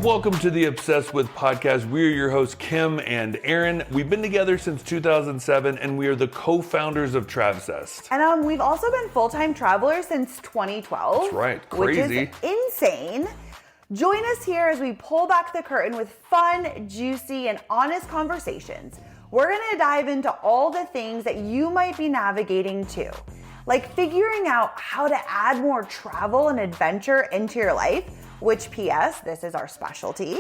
Welcome to the Obsessed With podcast. We're your hosts, Kim and Aaron. We've been together since 2007, and we are the co-founders of Travzest. And we've also been full-time travelers since 2012. That's right, crazy. Which is insane. Join us here as we pull back the curtain with fun, juicy, and honest conversations. We're gonna dive into all the things that you might be navigating too, like figuring out how to add more travel and adventure into your life, which PS, this is our specialty,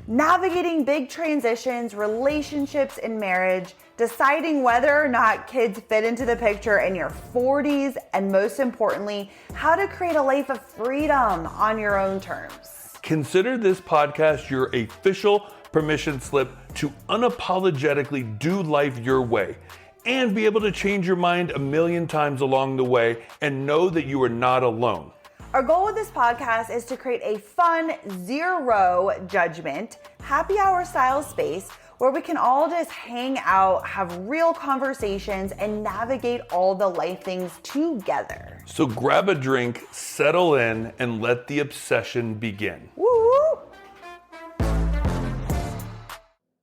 navigating big transitions, relationships and marriage, deciding whether or not kids fit into the picture in your 40s, and most importantly, how to create a life of freedom on your own terms. Consider this podcast your official permission slip to unapologetically do life your way and be able to change your mind a million times along the way and know that you are not alone. Our goal with this podcast is to create a fun, zero judgment, happy hour style space where we can all just hang out, have real conversations, and navigate all the life things together. So grab a drink, settle in, and let the obsession begin. Woo-woo!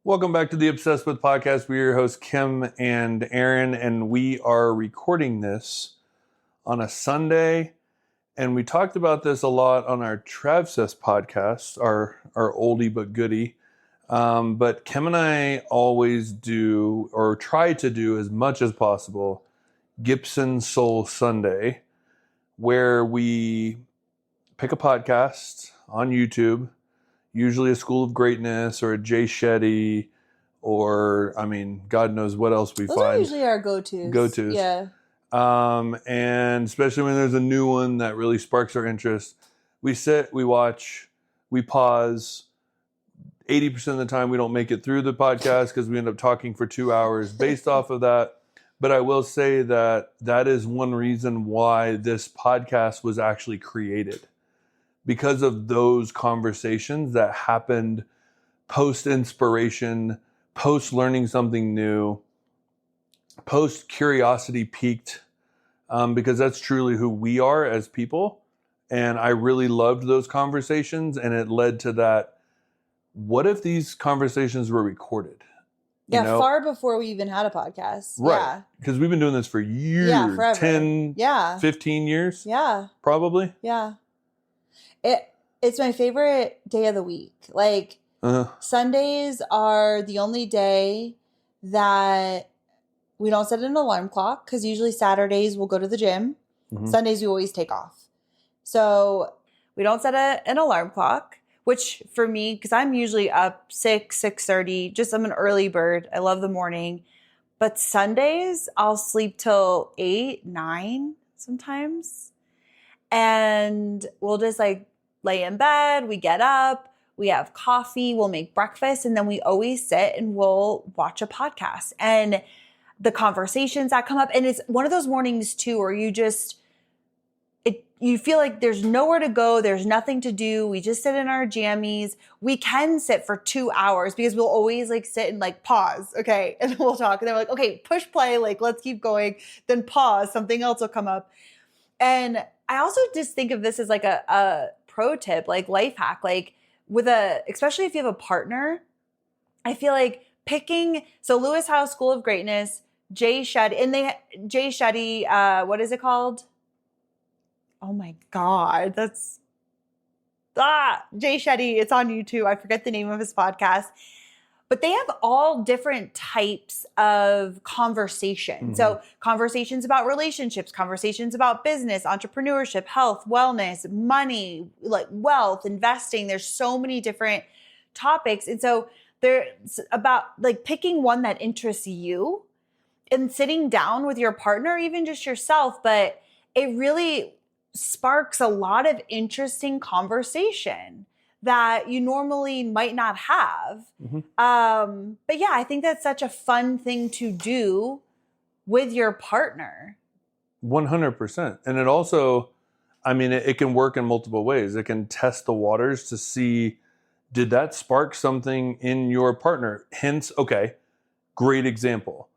Welcome back to the Obsessed With podcast. We're your hosts, Kim and Aaron, and we are recording this on a Sunday. And we talked about this a lot on our Travzest podcast, our oldie but goodie. But Kim and I always do, or try to do as much as possible, Gibson Soul Sunday, where we pick a podcast on YouTube, usually a School of Greatness or a Jay Shetty, or, I mean, God knows what else we Those find. Those are usually our go-tos. Yeah. And especially when there's a new one that really sparks our interest, we sit, we watch, we pause. 80% of the time we don't make it through the podcast because we end up talking for 2 hours based off of that. But I will say that that is one reason why this podcast was actually created, because of those conversations that happened post-inspiration, post-learning something new, post-curiosity peaked, because that's truly who we are as people. And I really loved those conversations, and it led to that, what if these conversations were recorded? Yeah, you know? Far before we even had a podcast. Right. Yeah. Because we've been doing this for years. Yeah, forever. 10, 15 years? Yeah. Probably? Yeah. It's my favorite day of the week. Like, Sundays are the only day that we don't set an alarm clock, because usually Saturdays we'll go to the gym. Mm-hmm. Sundays we always take off. So we don't set an alarm clock, which for me, because I'm usually up 6:30, just I'm an early bird. I love the morning. But Sundays I'll sleep till 8, 9 sometimes. And we'll just like lay in bed, we get up, we have coffee, we'll make breakfast, and then we always sit and we'll watch a podcast. And the conversations that come up, and it's one of those mornings too where you feel like there's nowhere to go, there's nothing to do, we just sit in our jammies. We can sit for 2 hours because we'll always like sit and like pause, okay, and we'll talk, and then we're like, okay, push play, like let's keep going, then pause, something else will come up. And I also just think of this as like a pro tip, like life hack, like especially if you have a partner. I feel like so Lewis House, School of Greatness, Jay Shetty, what is it called? Oh my God, Jay Shetty, it's on YouTube. I forget the name of his podcast, but they have all different types of conversation. Mm-hmm. So conversations about relationships, conversations about business, entrepreneurship, health, wellness, money, like wealth, investing. There's so many different topics. And so there's about like picking one that interests you and sitting down with your partner, even just yourself. But it really sparks a lot of interesting conversation that you normally might not have. Mm-hmm. But yeah, I think that's such a fun thing to do with your partner. 100%. And it also, I mean, it can work in multiple ways. It can test the waters to see, did that spark something in your partner? Hence, okay, great example.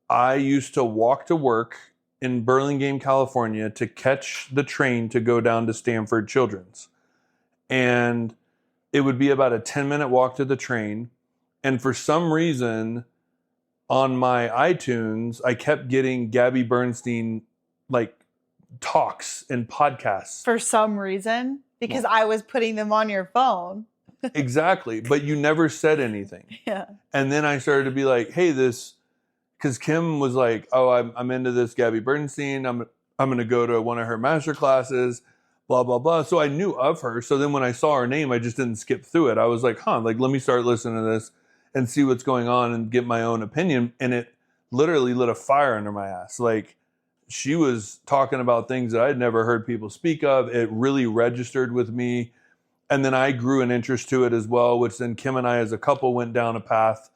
I used to walk to work in Burlingame, California to catch the train to go down to Stanford Children's. And it would be about a 10-minute walk to the train. And for some reason, on my iTunes, I kept getting Gabby Bernstein like talks and podcasts. For some reason, because I was putting them on your phone. Exactly. But you never said anything. Yeah. And then I started to be like, hey, this, because Kim was like, oh, I'm into this Gabby Bernstein. I'm going to go to one of her master classes, blah, blah, blah. So I knew of her. So then when I saw her name, I just didn't skip through it. I was like, like, let me start listening to this and see what's going on and get my own opinion. And it literally lit a fire under my ass. Like, she was talking about things that I'd never heard people speak of. It really registered with me. And then I grew an interest to it as well, which then Kim and I as a couple went down a path.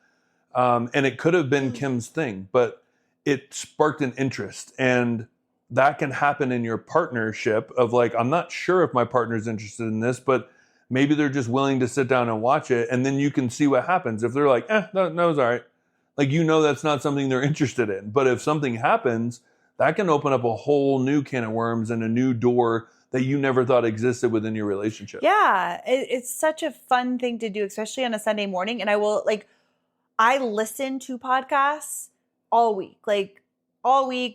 And it could have been Kim's thing, but it sparked an interest. And that can happen in your partnership of like, I'm not sure if my partner's interested in this, but maybe they're just willing to sit down and watch it. And then you can see what happens. If they're like, no, it's all right. Like, that's not something they're interested in. But if something happens, that can open up a whole new can of worms and a new door that you never thought existed within your relationship. Yeah. It's such a fun thing to do, especially on a Sunday morning. And I listen to podcasts all week,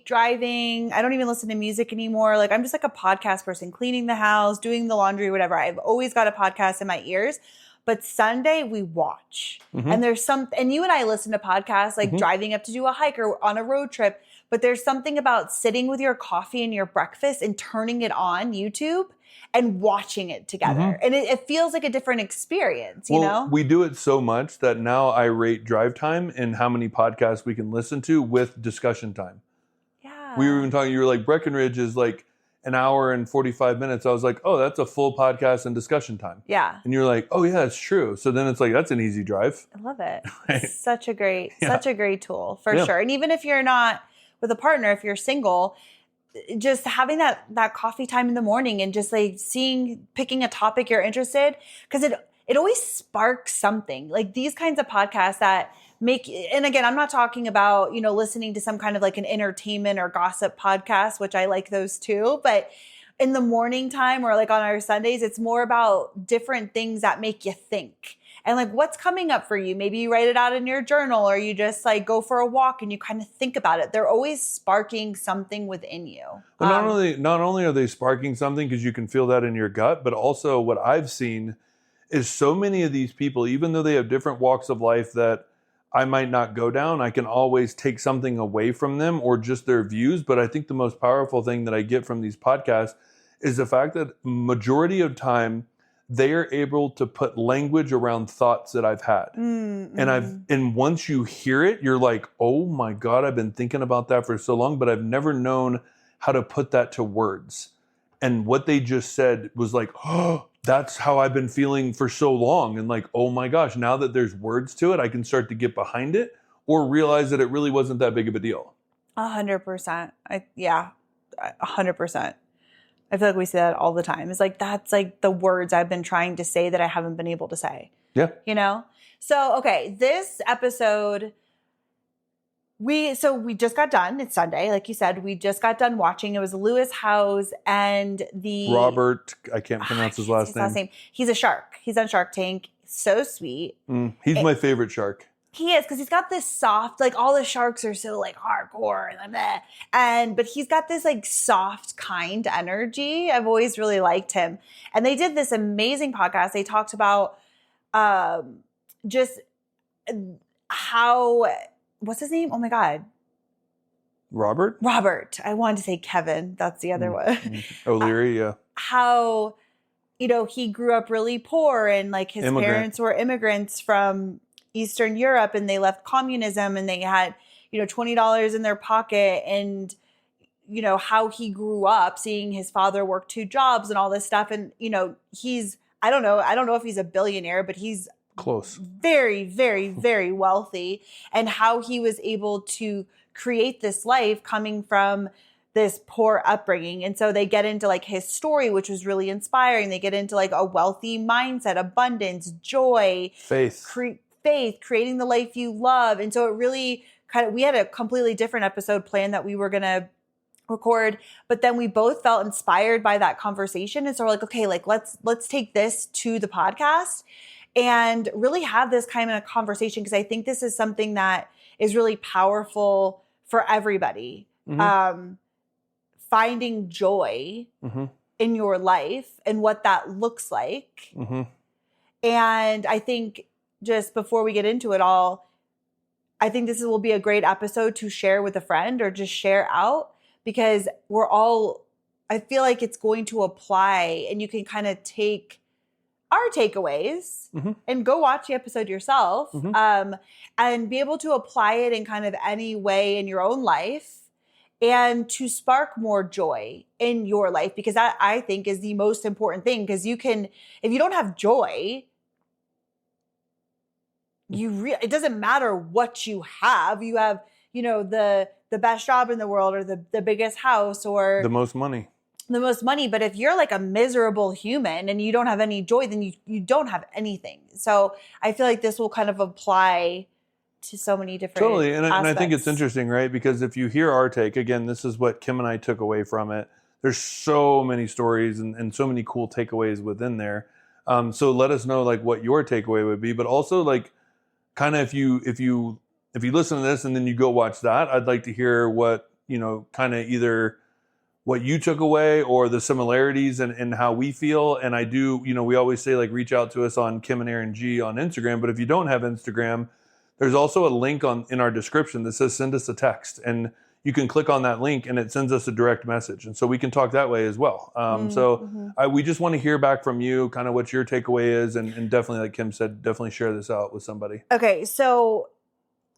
driving. I don't even listen to music anymore. Like, I'm just like a podcast person, cleaning the house, doing the laundry, whatever. I've always got a podcast in my ears. But Sunday we watch. And there's and you and I listen to podcasts like driving up to do a hike or on a road trip. But there's something about sitting with your coffee and your breakfast and turning it on YouTube and watching it together. And it feels like a different experience, you know? We do it so much that now I rate drive time and how many podcasts we can listen to with discussion time. Yeah. We were even talking, you were like, Breckenridge is like an hour and 45 minutes. I was like, oh, that's a full podcast and discussion time. Yeah. And you're like, oh yeah, that's true. So then it's like, that's an easy drive. I love it. Right? Such a great tool for sure. And even if you're not with a partner, if you're single, just having that coffee time in the morning and just like picking a topic you're interested, because it always sparks something. Like these kinds of podcasts that make, and again, I'm not talking about, listening to some kind of like an entertainment or gossip podcast, which I like those too, but in the morning time or like on our Sundays, it's more about different things that make you think. And like, what's coming up for you? Maybe you write it out in your journal, or you just like go for a walk and you kind of think about it. They're always sparking something within you. Well, not only are they sparking something because you can feel that in your gut, but also what I've seen is so many of these people, even though they have different walks of life that I might not go down, I can always take something away from them or just their views. But I think the most powerful thing that I get from these podcasts is the fact that majority of time, they are able to put language around thoughts that I've had. And once you hear it, you're like, oh my God, I've been thinking about that for so long, but I've never known how to put that to words. And what they just said was like, oh, that's how I've been feeling for so long. And like, oh my gosh, now that there's words to it, I can start to get behind it or realize that it really wasn't that big of a deal. 100%. 100%. I feel like we say that all the time. It's like, that's like the words I've been trying to say that I haven't been able to say. Yeah. So, okay, this episode, we just got done. It's Sunday. Like you said, we just got done watching. It was Lewis Howes and the Robert, I can't pronounce his last name. He's a shark. He's on Shark Tank. So sweet. He's my favorite shark. He is, because he's got this soft, like all the sharks are so like hardcore but he's got this like soft, kind energy. I've always really liked him. And they did this amazing podcast. They talked about just how, what's his name? Oh my God. Robert. I wanted to say Kevin. That's the other one. O'Leary, yeah. How, he grew up really poor and like his parents were immigrants from Eastern Europe, and they left communism, and they had, $20 in their pocket, and, how he grew up seeing his father work 2 jobs and all this stuff. And, I don't know if he's a billionaire, but he's close, very, very, very wealthy, and how he was able to create this life coming from this poor upbringing. And so they get into like his story, which was really inspiring. They get into like a wealthy mindset, abundance, joy, faith, creating the life you love. And so it really we had a completely different episode planned that we were going to record, but then we both felt inspired by that conversation. And so we're like, okay, like let's take this to the podcast and really have this kind of conversation. Cause I think this is something that is really powerful for everybody. Finding joy in your life and what that looks like. And I think just before we get into it all, I think this will be a great episode to share with a friend or just share out, because I feel like it's going to apply, and you can kind of take our takeaways and go watch the episode yourself and be able to apply it in kind of any way in your own life and to spark more joy in your life, because that, I think, is the most important thing. Because if you don't have joy, it doesn't matter what you have. You have, the best job in the world, or the biggest house, or the most money. But if you're like a miserable human and you don't have any joy, then you don't have anything. So I feel like this will kind of apply to so many different totally. And I think it's aspects. interesting, right? Because if you hear our take, again, this is what Kim and I took away from it. There's so many stories and so many cool takeaways within there. So let us know like what your takeaway would be, but also like kind of if you listen to this and then you go watch that, I'd like to hear what, kind of either what you took away or the similarities and how we feel. And I do, we always say like reach out to us on Kim and Aaron G on Instagram. But if you don't have Instagram, there's also a link in our description that says send us a text, and you can click on that link and it sends us a direct message. And so we can talk that way as well. We just want to hear back from you, kind of what your takeaway is. And definitely, like Kim said, definitely share this out with somebody. Okay. So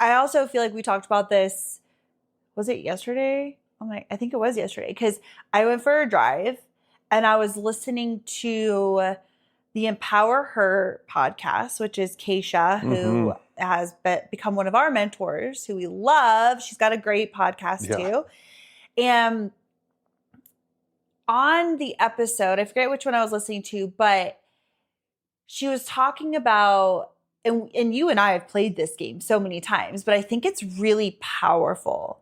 I also feel like we talked about this. Was it yesterday? I think it was yesterday, because I went for a drive and I was listening to the Empower Her podcast, which is Keisha, who has become one of our mentors, who we love. She's got a great podcast too. And on the episode, I forget which one I was listening to, but she was talking about, and you and I have played this game so many times, but I think it's really powerful.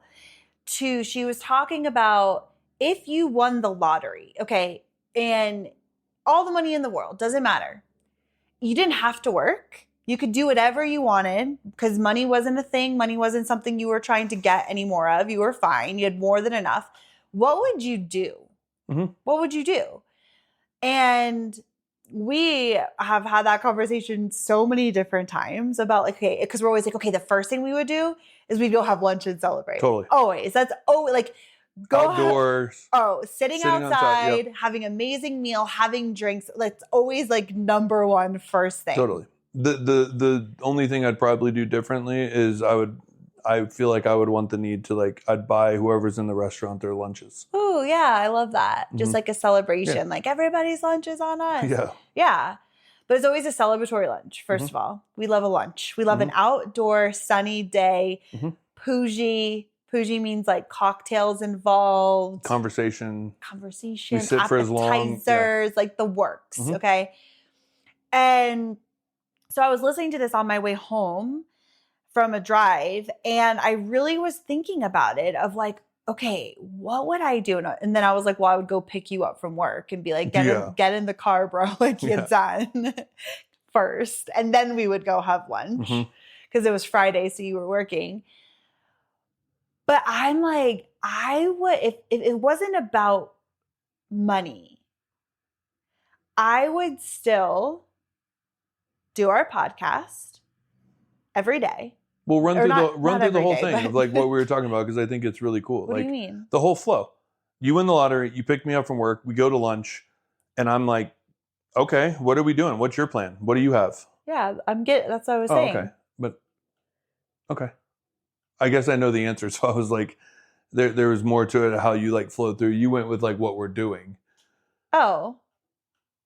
She was talking about if you won the lottery, okay, and all the money in the world, doesn't matter. You didn't have to work. You could do whatever you wanted because money wasn't a thing. Money wasn't something you were trying to get any more of. You were fine. You had more than enough. What would you do? What would you do? And we have had that conversation so many different times about like, okay, because we're always like, okay, the first thing we would do is we'd go have lunch and celebrate. Totally. Always. That's like go outdoors. Sitting outside, yep. Having amazing meal, having drinks. That's always like number one first thing. Totally. The only thing I'd probably do differently is I feel like I would want the need to like, I'd buy whoever's in the restaurant their lunches. Oh yeah. I love that. Just like a celebration, like everybody's lunch is on us. Yeah. Yeah. But it's always a celebratory lunch. First of all, we love a lunch. We love an outdoor sunny day. Pougie means like cocktails involved. Conversation. We sit for as long. Appetizers, like the works. Okay. And so I was listening to this on my way home from a drive, and I really was thinking about it of like, okay, what would I do? And then I was like, well, I would go pick you up from work and be like, get in the car, bro. Like it's done first. And then we would go have lunch because it was Friday. So you were working. But I'm like, I would, if it wasn't about money, I would still do our podcast every day. We'll run through the whole thing of like what we were talking about, because I think it's really cool. What do you mean? The whole flow. You win the lottery, you pick me up from work, we go to lunch, and I'm like, okay, what are we doing? What's your plan? What do you have? Yeah, that's what I was saying. Okay. But okay. I guess I know the answer. So I was like, there was more to it, how you like flowed through. You went with like what we're doing. Oh.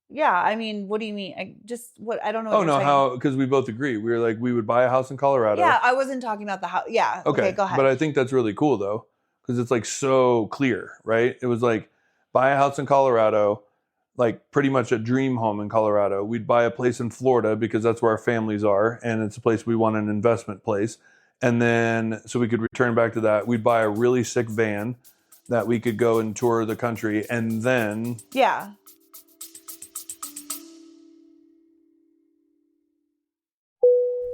Yeah, I mean, what do you mean? I don't know. Oh no, how? Because we both agree. We were like, we would buy a house in Colorado. Yeah, I wasn't talking about the house. Yeah. Okay, go ahead. But I think that's really cool though, because it's like so clear, right? It was like buy a house in Colorado, like pretty much a dream home in Colorado. We'd buy a place in Florida because that's where our families are, and it's a place we want an investment place. And then so we could return back to that. We'd buy a really sick van that we could go and tour the country and then. Yeah.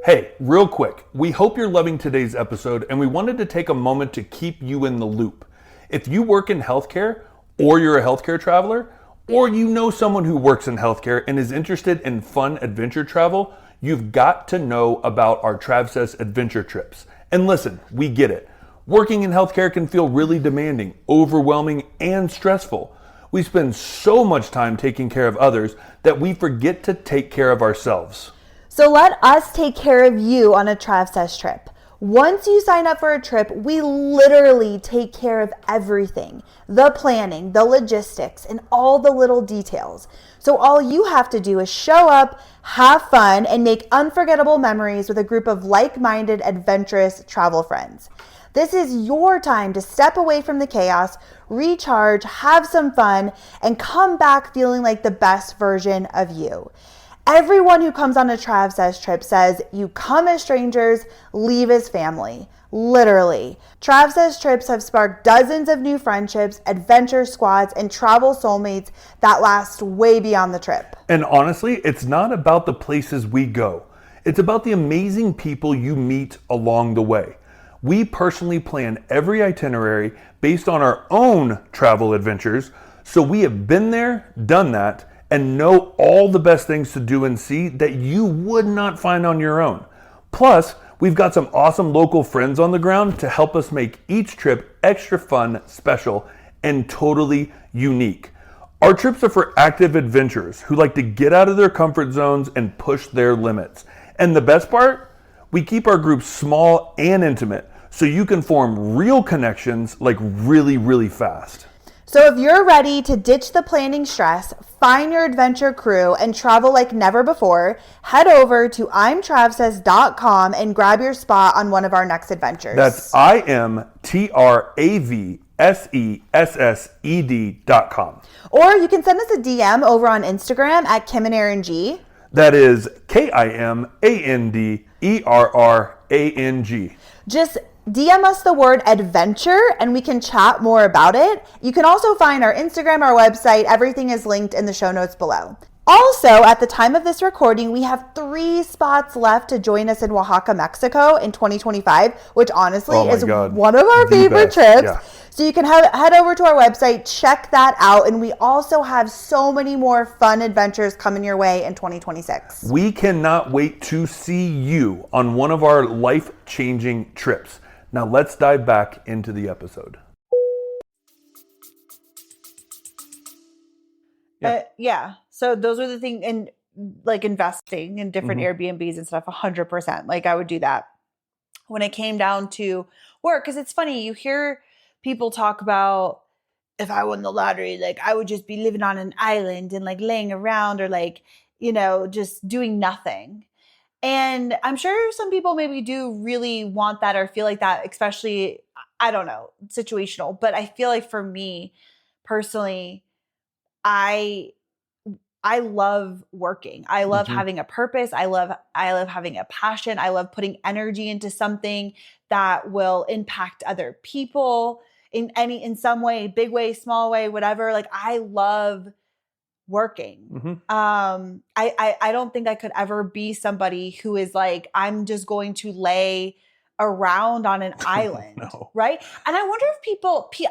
Hey, real quick, we hope you're loving today's episode and we wanted to take a moment to keep you in the loop. If you work in healthcare or you're a healthcare traveler, or you know someone who works in healthcare and is interested in fun adventure travel, you've got to know about our Travsess adventure trips. And listen, we get it. Working in healthcare can feel really demanding, overwhelming, and stressful. We spend so much time taking care of others that we forget to take care of ourselves. So let us take care of you on a Travsess trip. Once you sign up for a trip, we literally take care of everything. The planning, the logistics, and all the little details. So all you have to do is show up, have fun, and make unforgettable memories with a group of like-minded, adventurous travel friends. This is your time to step away from the chaos, recharge, have some fun, and come back feeling like the best version of you. Everyone who comes on a Travsess trip says you come as strangers, leave as family. Literally. Travsess trips have sparked dozens of new friendships, adventure squads, and travel soulmates that last way beyond the trip. And honestly, it's not about the places we go. It's about the amazing people you meet along the way. We personally plan every itinerary based on our own travel adventures, so we have been there, done that, and know all the best things to do and see that you would not find on your own. Plus, we've got some awesome local friends on the ground to help us make each trip extra fun, special, and totally unique. Our trips are for active adventurers who like to get out of their comfort zones and push their limits. And the best part? We keep our groups small and intimate so you can form real connections like really, really fast. So if you're ready to ditch the planning stress, find your adventure crew, and travel like never before, head over to imtravsess.com and grab your spot on one of our next adventures. That's imtravsessed.com. Or you can send us a DM over on Instagram at Kim and Aaron G. That is KIMANDERRANG. Just DM us the word adventure and we can chat more about it. You can also find our Instagram, our website. Everything is linked in the show notes below. Also, at the time of this recording, we have 3 spots left to join us in Oaxaca, Mexico in 2025, which honestly is one of our favorite trips. Yeah. So you can head over to our website, check that out. And we also have so many more fun adventures coming your way in 2026. We cannot wait to see you on one of our life-changing trips. Now let's dive back into the episode. Yeah. So those are the things, and like investing in different Airbnbs and stuff, 100%. Like I would do that when it came down to work. Cause it's funny, you hear people talk about, if I won the lottery, like I would just be living on an island and like laying around or like, you know, just doing nothing. And I'm sure some people maybe do really want that or feel like that, especially, I don't know, situational. But I feel like for me personally, I love working. I love having a purpose. I love having a passion. I love putting energy into something that will impact other people in some way, big way, small way, whatever. Like I love working. I don't think I could ever be somebody who is like, I'm just going to lay around on an island. No. Right. And I wonder if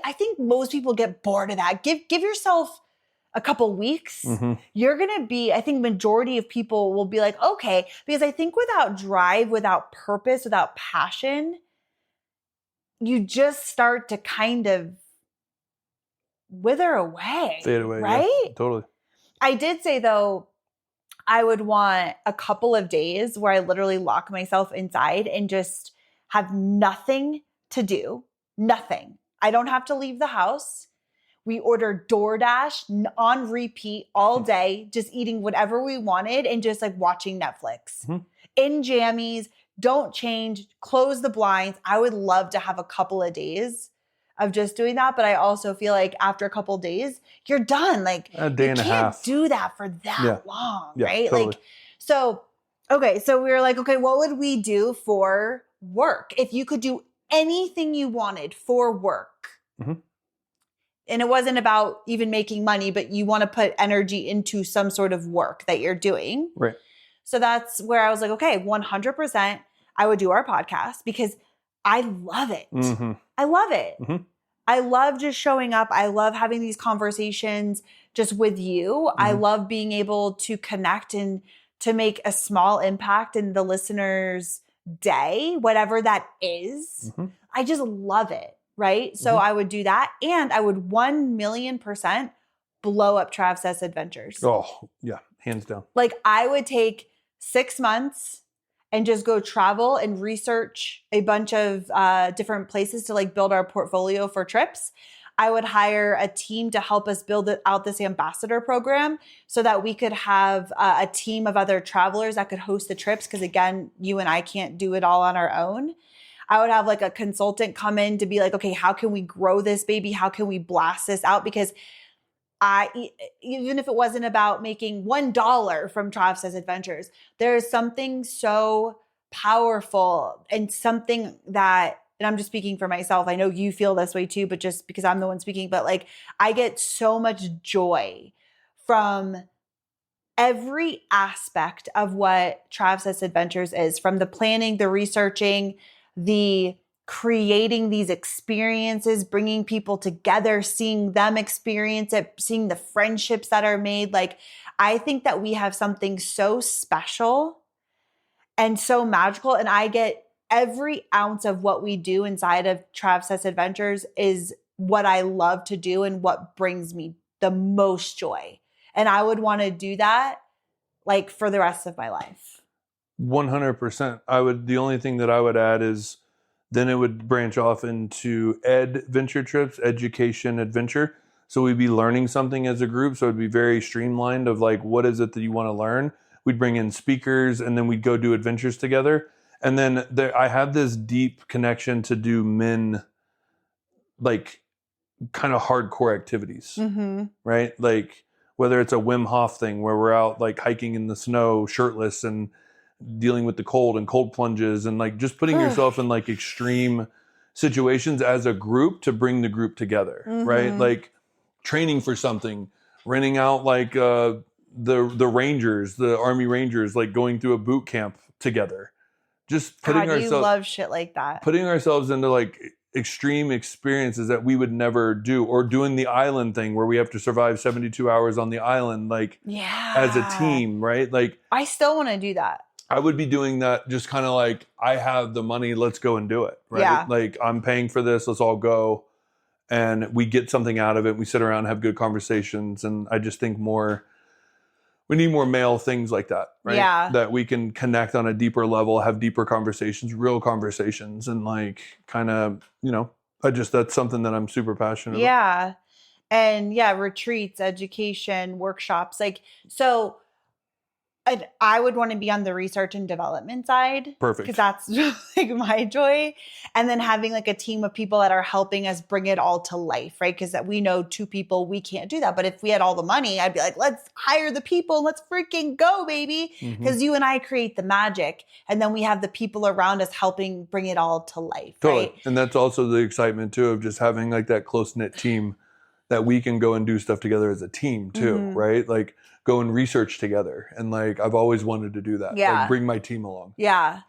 I think most people get bored of that. Give yourself a couple weeks. You're going to be, I think majority of people will be like, okay, because I think without drive, without purpose, without passion, you just start to kind of wither away. Fade away. Right? Yeah, totally. I did say though, I would want a couple of days where I literally lock myself inside and just have nothing to do. Nothing. I don't have to leave the house. We ordered DoorDash on repeat all day, just eating whatever we wanted and just like watching Netflix. In jammies, don't change, close the blinds. I would love to have a couple of days of just doing that. But I also feel like after a couple of days, you're done. Like a day and a half. You can't do that for that long, right? Totally. Like, so we were like, okay, what would we do for work? If you could do anything you wanted for work, And it wasn't about even making money, but you want to put energy into some sort of work that you're doing. Right. So that's where I was like, okay, 100% I would do our podcast because I love it. Mm-hmm. I love it. Mm-hmm. I love just showing up. I love having these conversations just with you. Mm-hmm. I love being able to connect and to make a small impact in the listener's day, whatever that is. Mm-hmm. I just love it. Right. So I would do that. And I would 1,000,000% blow up Travis S. Adventures. Oh, yeah. Hands down. Like I would take 6 months and just go travel and research a bunch of different places to like build our portfolio for trips. I would hire a team to help us build out this ambassador program so that we could have a team of other travelers that could host the trips. Because again, you and I can't do it all on our own. I would have like a consultant come in to be like, okay, how can we grow this baby? How can we blast this out? Because even if it wasn't about making $1 from Travis Says Adventures, there's something so powerful and something that, and I'm just speaking for myself. I know you feel this way too, but just because I'm the one speaking, but like I get so much joy from every aspect of what Travis Says Adventures is, from the planning, the researching, the creating these experiences, bringing people together, seeing them experience it, seeing the friendships that are made. Like, I think that we have something so special and so magical. And I get every ounce of what we do inside of Travis Says Adventures is what I love to do and what brings me the most joy. And I would want to do that like for the rest of my life. 100%. The only thing that I would add is then it would branch off into adventure trips, education, adventure. So we'd be learning something as a group. So it'd be very streamlined of like, what is it that you want to learn? We'd bring in speakers and then we'd go do adventures together. And then I have this deep connection to do men, like kind of hardcore activities, right? Like whether it's a Wim Hof thing where we're out like hiking in the snow, shirtless and dealing with the cold and cold plunges and like just putting yourself in like extreme situations as a group to bring the group together, right? Like training for something, renting out like the Rangers, the Army Rangers, like going through a boot camp together. Just putting God, you love shit like that. Putting ourselves into like extreme experiences that we would never do, or doing the island thing where we have to survive 72 hours on the island, like as a team, right? Like I still want to do that. I would be doing that just kind of like, I have the money, let's go and do it, right? Yeah. Like I'm paying for this, let's all go. And we get something out of it. We sit around and have good conversations. And I just think we need more male things like that, right? Yeah. That we can connect on a deeper level, have deeper conversations, real conversations, and like kind of, that's something that I'm super passionate about. Yeah. And yeah, retreats, education, workshops. Like, so I would want to be on the research and development side. Perfect. Because that's like my joy. And then having like a team of people that are helping us bring it all to life, right? Because we know 2 people, we can't do that. But if we had all the money, I'd be like, let's hire the people. Let's freaking go, baby. Because you and I create the magic. And then we have the people around us helping bring it all to life, Totally. right? And that's also the excitement too of just having like that close-knit team that we can go and do stuff together as a team too, right? Like go and research together. And like, I've always wanted to do that. Yeah. Like bring my team along. Yeah.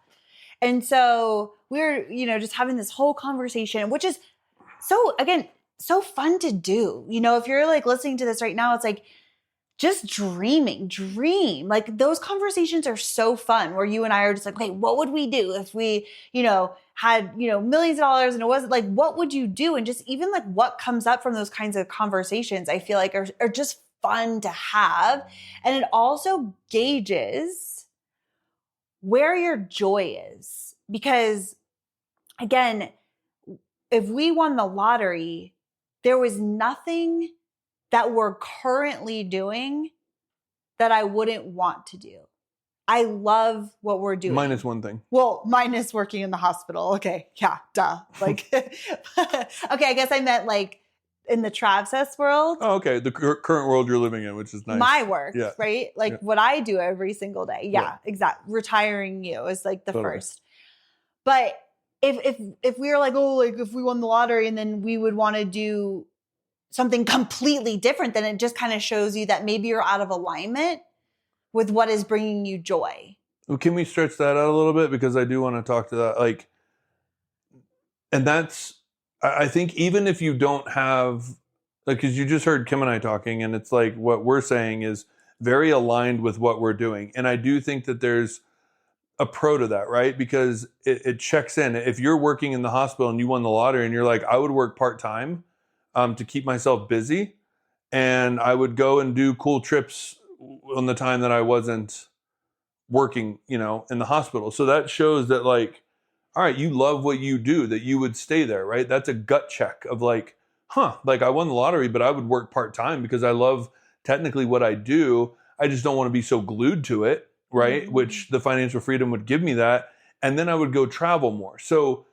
And so we're, just having this whole conversation, which is so, again, so fun to do. If you're like listening to this right now, it's like just dream. Like those conversations are so fun where you and I are just like, okay, what would we do if we, had, millions of dollars and it wasn't like, what would you do? And just even like what comes up from those kinds of conversations, I feel like are just fun to have. And it also gauges where your joy is. Because again, if we won the lottery, there was nothing that we're currently doing that I wouldn't want to do. I love what we're doing. Minus one thing. Well, minus working in the hospital. Okay. Yeah. Duh. Like, okay. I guess I meant like in the Travsess world. Oh, okay. The current world you're living in, which is nice. My work, Yeah. right? Like what I do every single day. Yeah. Exactly. Retiring you is like the first. But if we were like, oh, like if we won the lottery and then we would want to do something completely different, then it just kind of shows you that maybe you're out of alignment with what is bringing you joy. Well, can we stretch that out a little bit? Because I do want to talk to that. Like, and that's, I think even if you don't have, like, because you just heard Kim and I talking, and it's like what we're saying is very aligned with what we're doing. And I do think that there's a pro to that, right? Because it checks in. If you're working in the hospital and you won the lottery and you're like, I would work part-time to keep myself busy, and I would go and do cool trips on the time that I wasn't working, in the hospital. So that shows that, like, all right, you love what you do, that you would stay there, right? That's a gut check of like, like I won the lottery, but I would work part-time because I love technically what I do. I just don't want to be so glued to it, right? Mm-hmm. Which the financial freedom would give me that. And then I would go travel more. So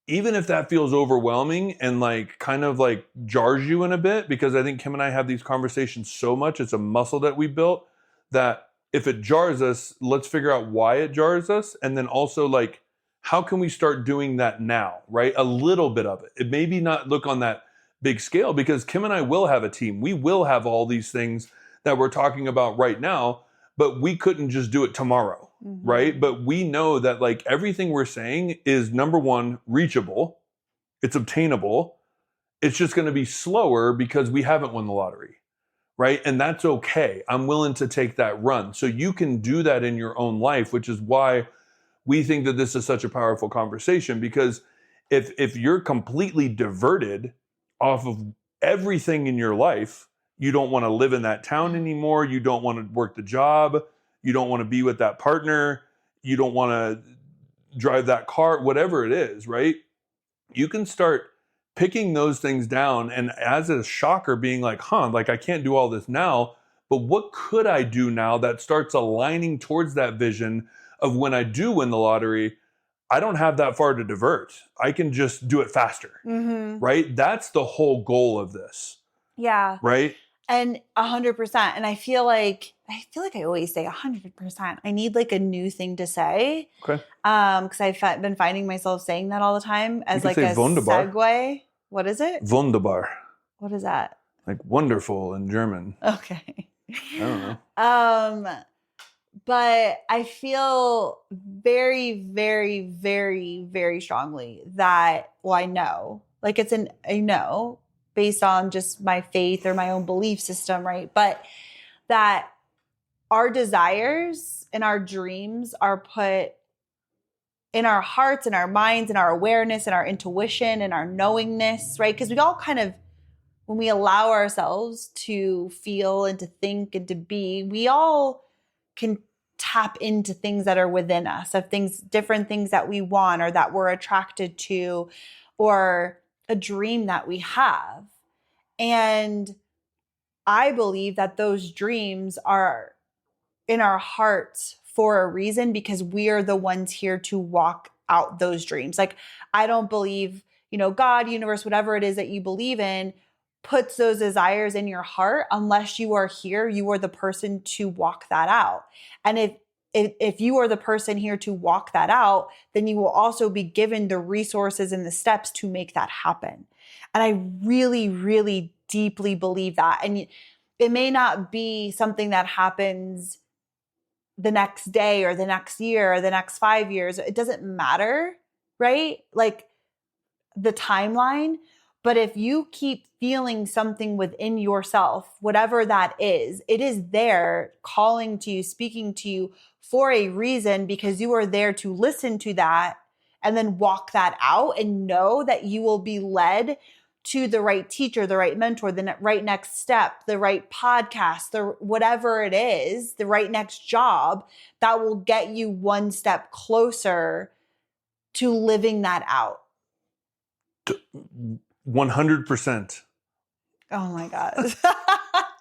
even if that feels overwhelming and like kind of like jars you in a bit, because I think Kim and I have these conversations so much, it's a muscle that we built, that if it jars us, let's figure out why it jars us. And then also, like, how can we start doing that now, right? A little bit of it. It maybe not look on that big scale, because Kim and I will have a team. We will have all these things that we're talking about right now, but we couldn't just do it tomorrow, mm-hmm. right? But we know that, like, everything we're saying is, number one, reachable. It's obtainable. It's just going to be slower because we haven't won the lottery, right? And that's okay. I'm willing to take that run. So you can do that in your own life, which is why we think that this is such a powerful conversation. Because if you're completely diverted off of everything in your life, you don't want to live in that town anymore. You don't want to work the job. You don't want to be with that partner. You don't want to drive that car, whatever it is, right? You can start picking those things down, and as a shocker, being like, like I can't do all this now, but what could I do now that starts aligning towards that vision of when I do win the lottery, I don't have that far to divert. I can just do it faster, mm-hmm. right? That's the whole goal of this. Yeah. Right? And 100%. And I feel like I always say 100%. I need like a new thing to say. Okay. Because I've been finding myself saying that all the time as like a wunderbar. segue. What is it? Wunderbar. What is that? Like wonderful in German. Okay. I don't know. But I feel very, very, very, very strongly that, well, I know, like I know based on just my faith or my own belief system, right? But that our desires and our dreams are put in our hearts and our minds and our awareness and our intuition and our knowingness, right? Because we all kind of, when we allow ourselves to feel and to think and to be, we all can tap into things that are within us, of things, different things that we want or that we're attracted to, or a dream that we have. And I believe that those dreams are in our hearts for a reason, because we are the ones here to walk out those dreams. Like, I don't believe, God, universe, whatever it is that you believe in, puts those desires in your heart unless you are here. You are the person to walk that out. And if you are the person here to walk that out, then you will also be given the resources and the steps to make that happen. And I really, really deeply believe that. And it may not be something that happens the next day or the next year or the next 5 years. It doesn't matter, right? Like the timeline. But if you keep feeling something within yourself, whatever that is, it is there calling to you, speaking to you for a reason, because you are there to listen to that and then walk that out and know that you will be led to the right teacher, the right mentor, the right next step, the right podcast, the whatever it is, the right next job that will get you one step closer to living that out. 100%. Oh my God.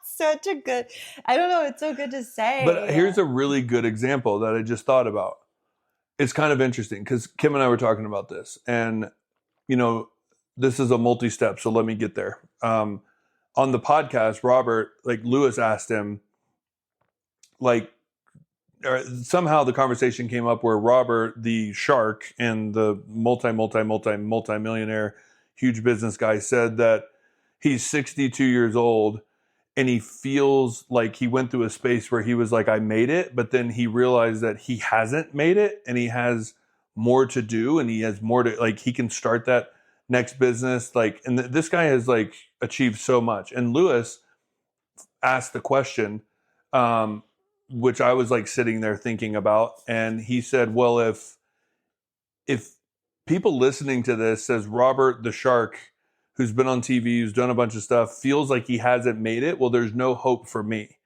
Such a good, I don't know, it's so good to say. But here's a really good example that I just thought about. It's kind of interesting because Kim and I were talking about this, and this is a multi-step, so let me get there. On the podcast, Robert, like Lewis asked him, like, somehow the conversation came up where Robert, the shark and the multi-millionaire, huge business guy, said that he's 62 years old and he feels like he went through a space where he was like, I made it, but then he realized that he hasn't made it and he has more to do and he has more to, like, he can start that next business. Like, and this guy has like achieved so much. And Lewis asked the question, which I was like sitting there thinking about. And he said, well, if people listening to this says Robert the Shark, who's been on TV, who's done a bunch of stuff, feels like he hasn't made it, well, there's no hope for me.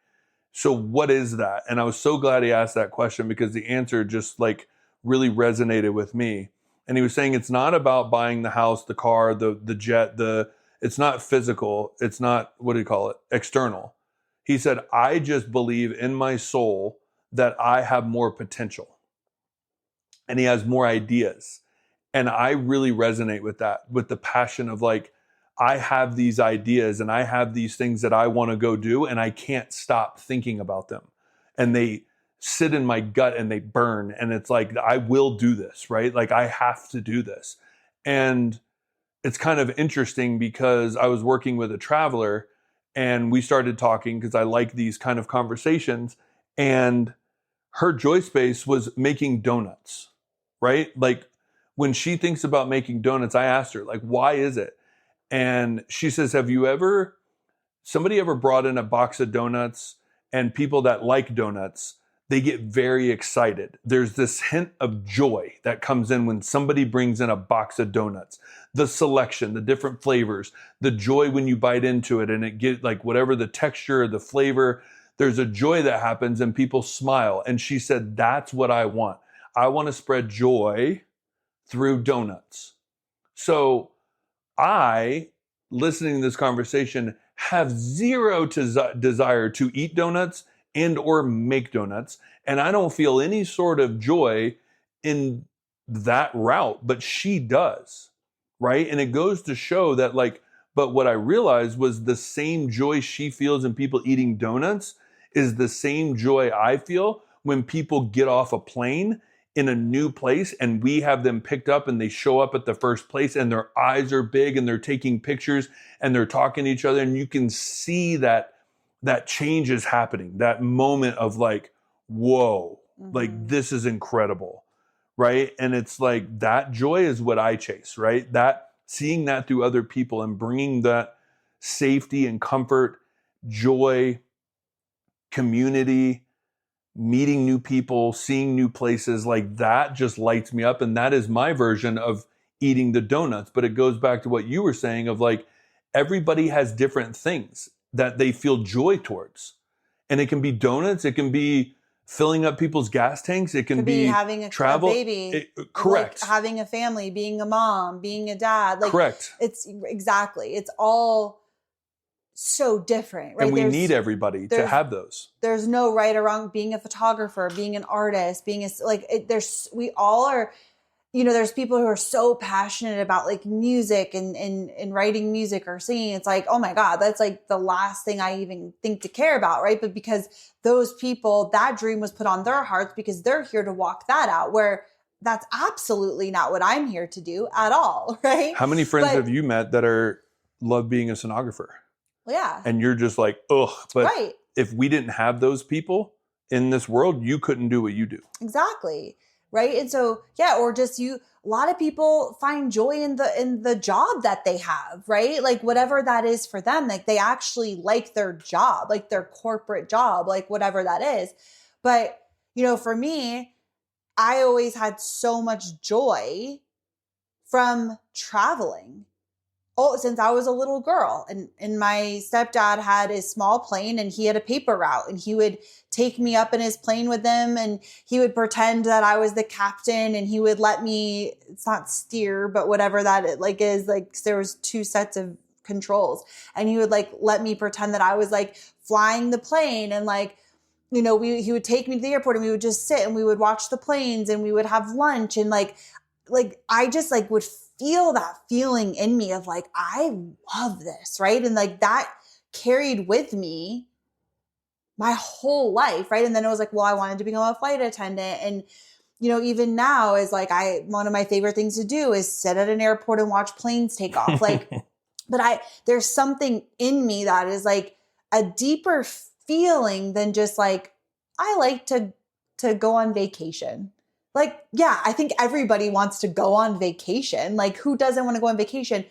So what is that? And I was so glad he asked that question because the answer just like really resonated with me. And he was saying it's not about buying the house, the car, the jet, it's not physical. It's not, what do you call it? External. He said, I just believe in my soul that I have more potential. And he has more ideas. And I really resonate with that, with the passion of like, I have these ideas and I have these things that I want to go do and I can't stop thinking about them. And they sit in my gut and they burn. And it's like, I will do this, right? Like I have to do this. And it's kind of interesting because I was working with a traveler and we started talking because I like these kind of conversations. And her joy space was making donuts, right? Like when she thinks about making donuts, I asked her, like, why is it? And she says, somebody ever brought in a box of donuts and people that like donuts, they get very excited. There's this hint of joy that comes in when somebody brings in a box of donuts. The selection, the different flavors, the joy when you bite into it and it get like whatever the texture, the flavor, there's a joy that happens and people smile. And she said, that's what I want. I want to spread joy through donuts. So I, listening to this conversation, have zero desire to eat donuts and or make donuts. And I don't feel any sort of joy in that route, but she does, right? And it goes to show that like, but what I realized was the same joy she feels in people eating donuts is the same joy I feel when people get off a plane in a new place and we have them picked up and they show up at the first place and their eyes are big and they're taking pictures and they're talking to each other and you can see that change is happening, that moment of like, whoa, like this is incredible, right? And it's like that joy is what I chase, right? That seeing that through other people and bringing that safety and comfort, joy, community, meeting new people, seeing new places, like that just lights me up. And that is my version of eating the donuts. But it goes back to what you were saying of like, everybody has different things that they feel joy towards. And it can be donuts. It can be filling up people's gas tanks. It can be having a travel. baby. Correct. Like having a family, being a mom, being a dad. Like, correct. It's exactly. It's all so different, right? And we need everybody to have those. There's no right or wrong. Being a photographer, being an artist, being we all are, there's people who are so passionate about like music and writing music or singing. It's like, oh my God, that's like the last thing I even think to care about, right? But because those people, that dream was put on their hearts because they're here to walk that out, where that's absolutely not what I'm here to do at all, right? How many friends have you met that love being a sonographer? Yeah. And you're just like, ugh. But right. If we didn't have those people in this world, you couldn't do what you do. Exactly. Right. And so, yeah, or just a lot of people find joy in the job that they have, right? Like whatever that is for them, like they actually like their job, like their corporate job, like whatever that is. But, for me, I always had so much joy from traveling. Since I was a little girl, and my stepdad had a small plane and he had a paper route and he would take me up in his plane with him and he would pretend that I was the captain and he would let me, it's not steer, but whatever that is, there was 2 sets of controls and he would like let me pretend that I was like flying the plane and like, he would take me to the airport and we would just sit and we would watch the planes and we would have lunch and like I just like would feel that feeling in me of like, I love this, right? And like that carried with me my whole life, right? And then it was like, well, I wanted to become a flight attendant. And, even now is like, one of my favorite things to do is sit at an airport and watch planes take off. Like But there's something in me that is like a deeper feeling than just like, I like to go on vacation. Like, yeah, I think everybody wants to go on vacation. Like, who doesn't want to go on vacation?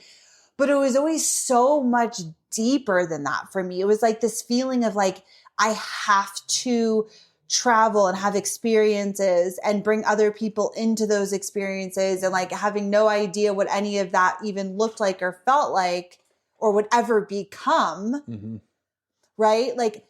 But it was always so much deeper than that for me. It was like this feeling of like, I have to travel and have experiences and bring other people into those experiences, and like having no idea what any of that even looked like or felt like or would ever become. Mm-hmm. Right? Like,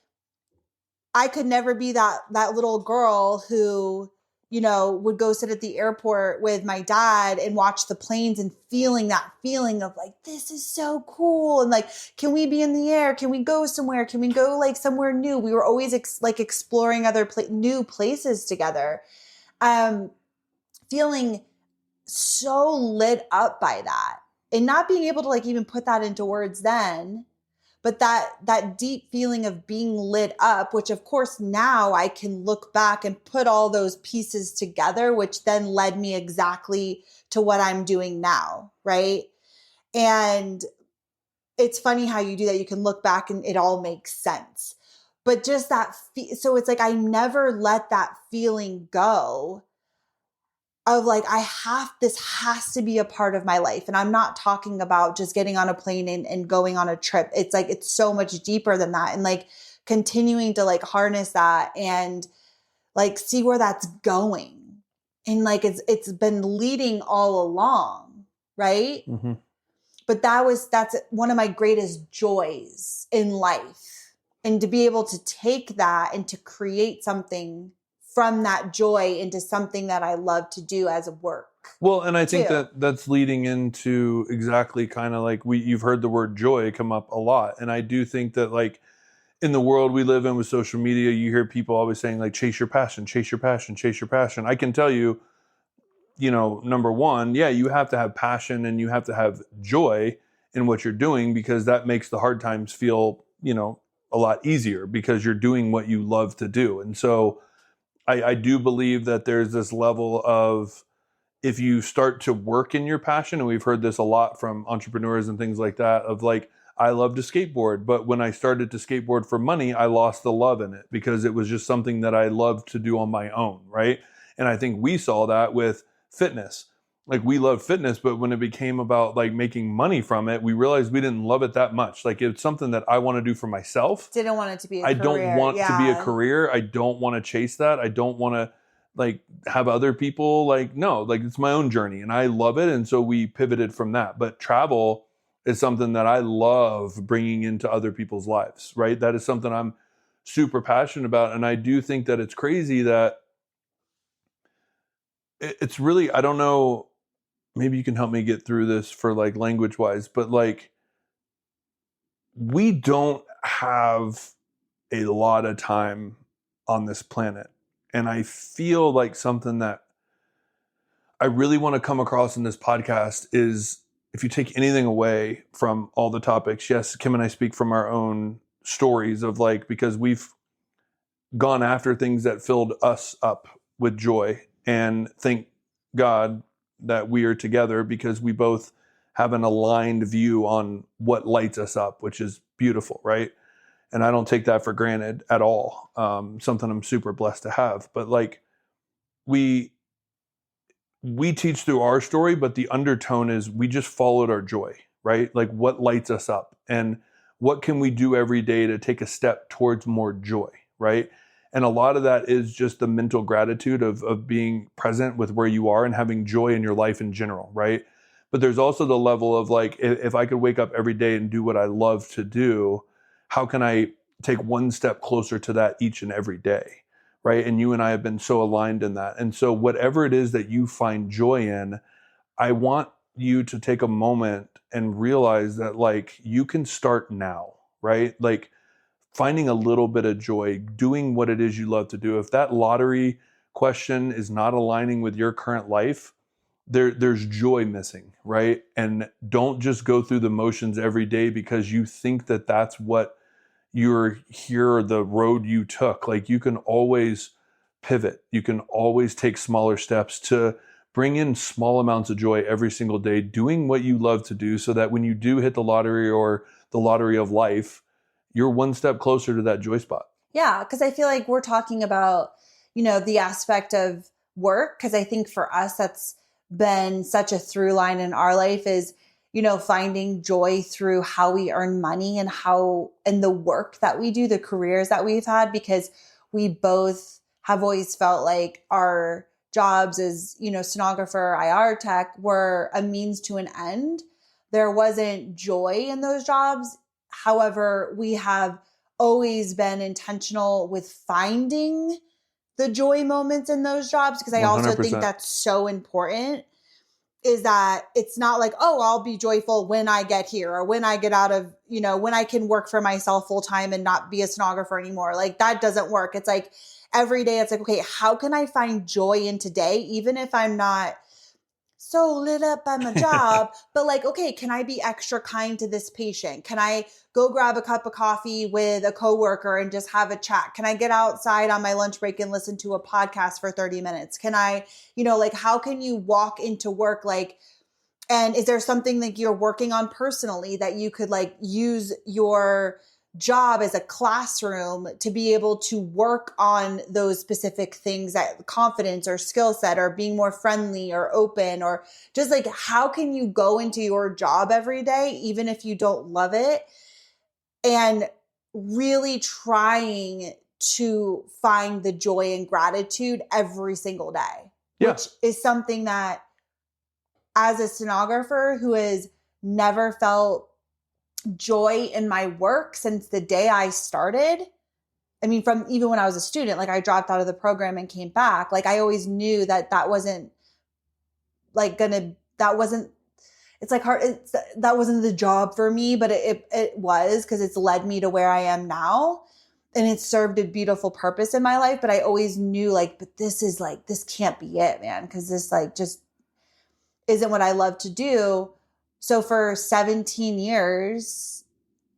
I could never be that little girl who, you know, would go sit at the airport with my dad and watch the planes and feeling that feeling of like, this is so cool. And like, can we be in the air? Can we go somewhere? Can we go like somewhere new? We were always exploring other new places together. Feeling so lit up by that and not being able to like even put that into words then. But that deep feeling of being lit up, which of course now I can look back and put all those pieces together, which then led me exactly to what I'm doing now, right? And it's funny how you do that. You can look back and it all makes sense. But just that, so it's like I never let that feeling go of like, this has to be a part of my life. And I'm not talking about just getting on a plane and going on a trip. It's like, it's so much deeper than that. And like continuing to like harness that and like see where that's going. And like, it's been leading all along. Right. Mm-hmm. But that's one of my greatest joys in life. And to be able to take that and to create something from that joy into something that I love to do as a work. Well, and I think that's leading into exactly kind of like you've heard the word joy come up a lot. And I do think that like in the world we live in with social media, you hear people always saying like, chase your passion, chase your passion, chase your passion. I can tell you, you know, number one, yeah, you have to have passion and you have to have joy in what you're doing, because that makes the hard times feel, you know, a lot easier because you're doing what you love to do. And so I do believe that there's this level of, if you start to work in your passion, and we've heard this a lot from entrepreneurs and things like that, of like, I love to skateboard, but when I started to skateboard for money, I lost the love in it because it was just something that I loved to do on my own, right? And I think we saw that with fitness. Like, we love fitness, but when it became about like making money from it, we realized we didn't love it that much. Like, it's something that I want to do for myself. Didn't want it to be a I career. don't want to be a career. I don't want to chase that. I don't want to like have other people like, no, like it's my own journey and I love it. And so we pivoted from that. But travel is something that I love bringing into other people's lives, right? That is something I'm super passionate about. And I do think that it's crazy that it's really, I don't know, maybe you can help me get through this for like language wise, but like, we don't have a lot of time on this planet. And I feel like something that I really want to come across in this podcast is, if you take anything away from all the topics, yes, Kim and I speak from our own stories of like, because we've gone after things that filled us up with joy, and thank God that we are together because we both have an aligned view on what lights us up, which is beautiful, right? And I don't take that for granted at all. Something I'm super blessed to have. But like, we teach through our story, but the undertone is we just followed our joy, right? Like, what lights us up and what can we do every day to take a step towards more joy, right? And a lot of that is just the mental gratitude of being present with where you are and having joy in your life in general, right? But there's also the level of like, if I could wake up every day and do what I love to do, how can I take one step closer to that each and every day, right? And you and I have been so aligned in that. And so whatever it is that you find joy in, I want you to take a moment and realize that like, you can start now, right? Like, finding a little bit of joy, doing what it is you love to do. If that lottery question is not aligning with your current life, there's joy missing, right? And don't just go through the motions every day because you think that that's what you're here, the road you took. Like, you can always pivot. You can always take smaller steps to bring in small amounts of joy every single day, doing what you love to do, so that when you do hit the lottery or the lottery of life, you're one step closer to that joy spot. Yeah, because I feel like we're talking about, the aspect of work, because I think for us, that's been such a through line in our life is, finding joy through how we earn money and the work that we do, the careers that we've had, because we both have always felt like our jobs as, stenographer, IR tech were a means to an end. There wasn't joy in those jobs. However, we have always been intentional with finding the joy moments in those jobs, because I also think 100%. that's so important, is that it's not like, oh, I'll be joyful when I get here or when I get out of, when I can work for myself full time and not be a stenographer anymore. Like that doesn't work. It's like every day it's like, okay, how can I find joy in today? Even if I'm not so lit up by my job, but like, okay, can I be extra kind to this patient? Can I go grab a cup of coffee with a coworker and just have a chat? Can I get outside on my lunch break and listen to a podcast for 30 minutes? Can I, like, how can you walk into work? Like, and is there something like you're working on personally that you could like use your job as a classroom to be able to work on those specific things, that confidence or skill set or being more friendly or open, or just like, how can you go into your job every day, even if you don't love it, and really trying to find the joy and gratitude every single day, which is something that as a stenographer who has never felt joy in my work since the day I started. I mean, from even when I was a student, like I dropped out of the program and came back. Like I always knew that wasn't like that wasn't the job for me, but it was, because it's led me to where I am now. And it served a beautiful purpose in my life. But I always knew like, but this can't be it, man. Cause this like just isn't what I love to do. So for 17 years,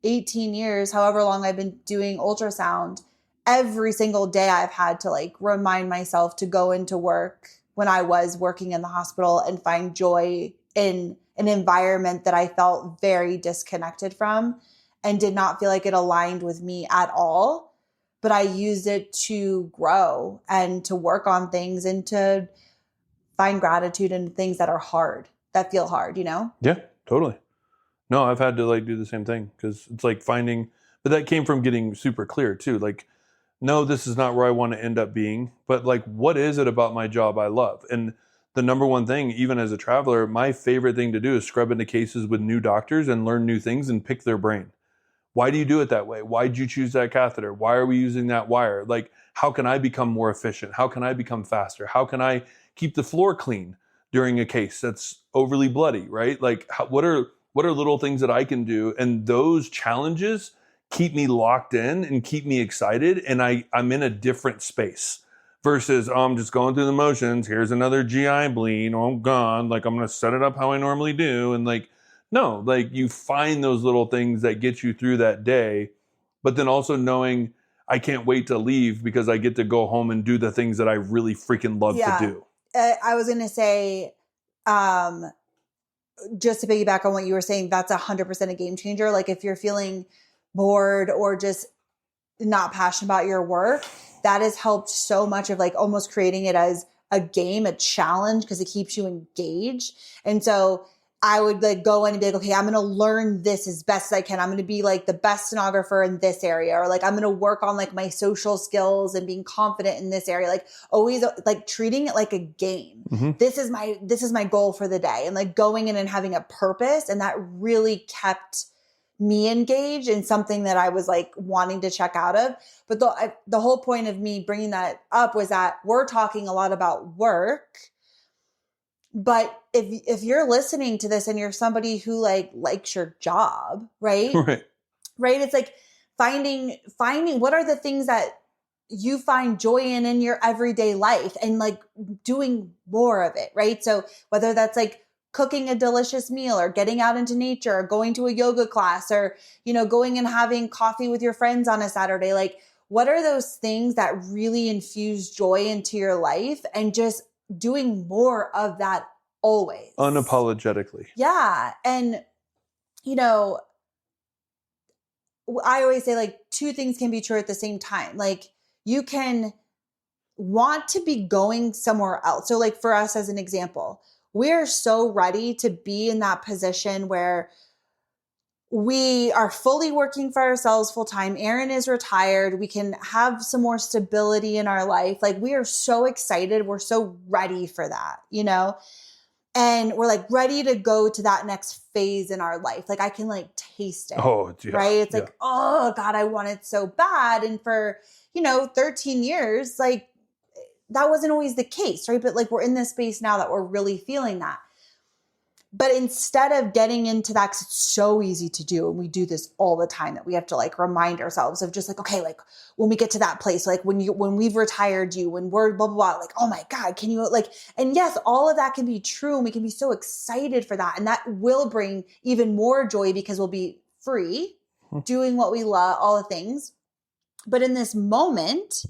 18 years, however long I've been doing ultrasound, every single day I've had to like remind myself to go into work when I was working in the hospital and find joy in an environment that I felt very disconnected from and did not feel like it aligned with me at all. But I used it to grow and to work on things and to find gratitude in things that are hard, that feel hard, Yeah, totally. No, I've had to like do the same thing, because it's like finding, but that came from getting super clear too. Like, no, this is not where I want to end up being, but like, what is it about my job I love? And the number one thing, even as a traveler, my favorite thing to do is scrub into cases with new doctors and learn new things and pick their brain. Why do you do it that way? Why did you choose that catheter? Why are we using that wire? Like, how can I become more efficient? How can I become faster? How can I keep the floor clean during a case that's overly bloody, right? Like, what are little things that I can do? And those challenges keep me locked in and keep me excited. And I'm in a different space versus, I'm just going through the motions. Here's another GI bleed. Oh, I'm gone. Like, I'm going to set it up how I normally do. And like, no, like you find those little things that get you through that day, but then also knowing I can't wait to leave because I get to go home and do the things that I really freaking love to do. I was going to say, just to piggyback on what you were saying, that's 100% a game changer. Like if you're feeling bored or just not passionate about your work, that has helped so much of like almost creating it as a game, a challenge, because it keeps you engaged. And so I would like go in and be like, okay, I'm going to learn this as best as I can. I'm going to be like the best stenographer in this area, or like I'm going to work on like my social skills and being confident in this area. Like always like treating it like a game. Mm-hmm. This is my goal for the day, and like going in and having a purpose. And that really kept me engaged in something that I was like wanting to check out of. But the whole point of me bringing that up was that we're talking a lot about work. But if you're listening to this and you're somebody who like likes your job, right? Right. It's like finding what are the things that you find joy in your everyday life, and like doing more of it. Right. So whether that's like cooking a delicious meal, or getting out into nature, or going to a yoga class, or, going and having coffee with your friends on a Saturday, like what are those things that really infuse joy into your life, and just doing more of that always. Unapologetically. Yeah. And, you know, I always say like two things can be true at the same time. Like you can want to be going somewhere else. So like for us as an example, we're so ready to be in that position where we are fully working for ourselves full time. Aaron is retired. We can have some more stability in our life. Like we are so excited. We're so ready for that, you know? And we're like ready to go to that next phase in our life. Like I can like taste it. Oh, yeah, right? It's like, oh God, I want it so bad. And for, 13 years, like that wasn't always the case, right? But like we're in this space now that we're really feeling that. But instead of getting into that, because it's so easy to do, and we do this all the time, that we have to like remind ourselves of just like, okay, like when we get to that place, like when we've retired you, when we're blah, blah, blah, like, oh my God, can you like, and yes, all of that can be true. And we can be so excited for that. And that will bring even more joy because we'll be free doing what we love, all the things. But in this moment,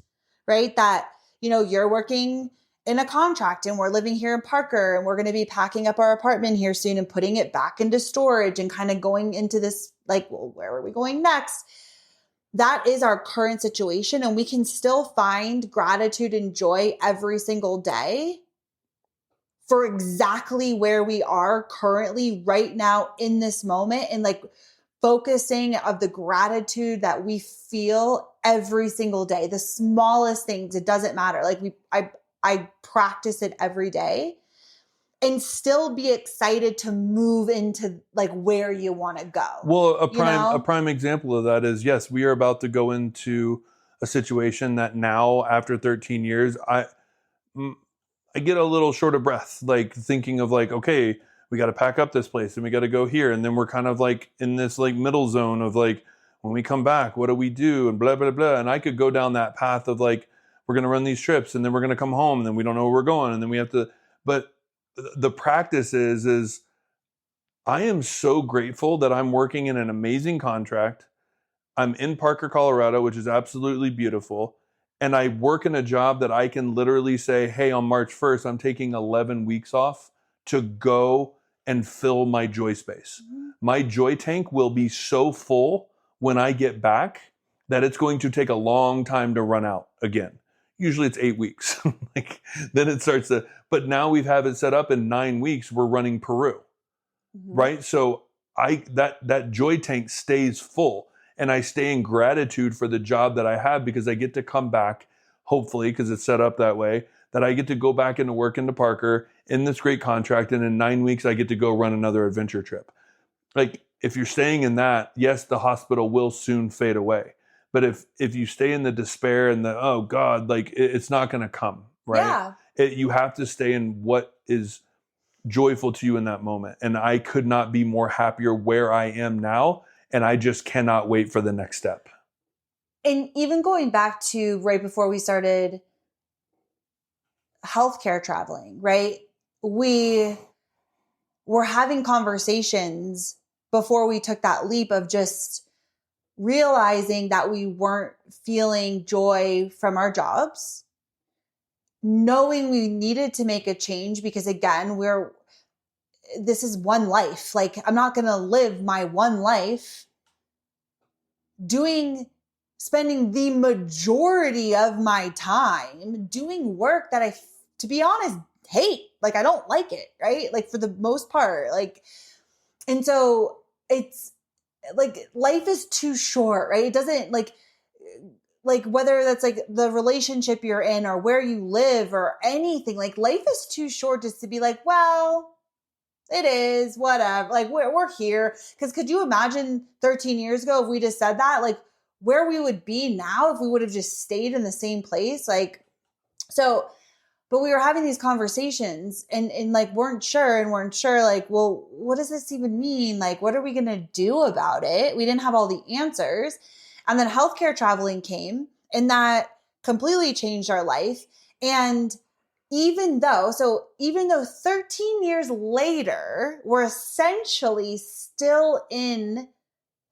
right, that, you're working in a contract and we're living here in Parker and we're going to be packing up our apartment here soon and putting it back into storage and kind of going into this, like, well, where are we going next? That is our current situation. And we can still find gratitude and joy every single day for exactly where we are currently right now in this moment. And like focusing of the gratitude that we feel every single day, the smallest things, it doesn't matter. Like I practice it every day and still be excited to move into like where you want to go. Well, a prime example of that is, yes, we are about to go into a situation that now after 13 years, I get a little short of breath, like thinking of like, okay, we got to pack up this place and we got to go here. And then we're kind of like in this like middle zone of like, when we come back, what do we do? And blah, blah, blah. And I could go down that path of like, we're going to run these trips and then we're going to come home and then we don't know where we're going. And then we have to, but the practice is I am so grateful that I'm working in an amazing contract. I'm in Parker, Colorado, which is absolutely beautiful. And I work in a job that I can literally say, hey, on March 1st, I'm taking 11 weeks off to go and fill my joy space. Mm-hmm. My joy tank will be so full when I get back that it's going to take a long time to run out again. Usually it's 8 weeks. Then it starts to, but now we have it set up in 9 weeks, we're running Peru, right? So that joy tank stays full. And I stay in gratitude for the job that I have because I get to come back, hopefully, because it's set up that way, that I get to go back into work into Parker in this great contract. And in 9 weeks, I get to go run another adventure trip. Like, if you're staying in that, yes, the hospital will soon fade away. But if you stay in the despair and the, oh God, like it's not going to come, right? Yeah. You have to stay in what is joyful to you in that moment. And I could not be more happier where I am now. And I just cannot wait for the next step. And even going back to right before we started healthcare traveling, right? We were having conversations before we took that leap of just realizing that we weren't feeling joy from our jobs, knowing we needed to make a change because again, this is one life. Like I'm not going to live my one life spending the majority of my time doing work that I, to be honest, hate. Like I don't like it, right? Like for the most part, like, and so it's like life is too short, right? It doesn't like whether that's like the relationship you're in or where you live or anything, like life is too short just to be like, well, it is whatever. Like we're here. Cause could you imagine 13 years ago, if we just said that, like where we would be now if we would have just stayed in the same place? Like, so, but we were having these conversations and like weren't sure like, well, what does this even mean? Like, what are we going to do about it? We didn't have all the answers. And then healthcare traveling came and that completely changed our life. And even though 13 years later, we're essentially still in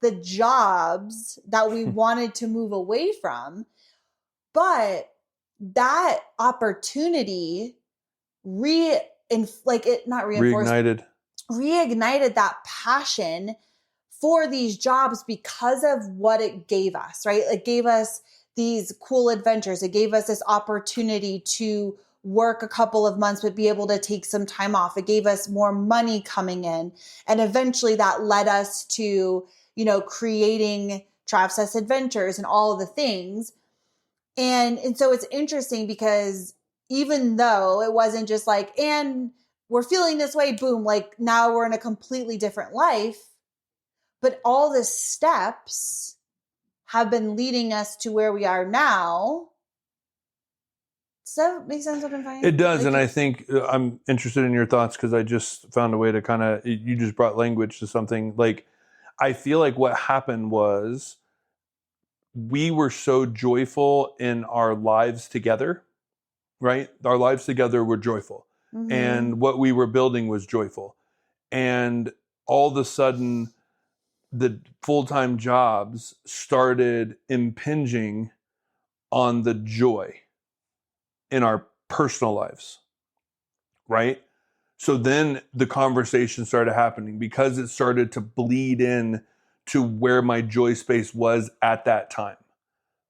the jobs that we wanted to move away from, but that opportunity reignited that passion for these jobs because of what it gave us, right? It gave us these cool adventures. It gave us this opportunity to work a couple of months, but be able to take some time off. It gave us more money coming in. And eventually that led us to, creating Travis S Adventures and all of the things. And so it's interesting because even though it wasn't just like, and we're feeling this way, boom, like now we're in a completely different life, but all the steps have been leading us to where we are now. Does that make sense what I'm saying? It does. And I think I'm interested in your thoughts because I just found a way to you just brought language to something. Like, I feel like what happened was we were so joyful in our lives together, right? Our lives together were joyful. Mm-hmm. And what we were building was joyful. And all of a sudden, the full-time jobs started impinging on the joy in our personal lives, right? So then the conversation started happening because it started to bleed in to where my joy space was at that time,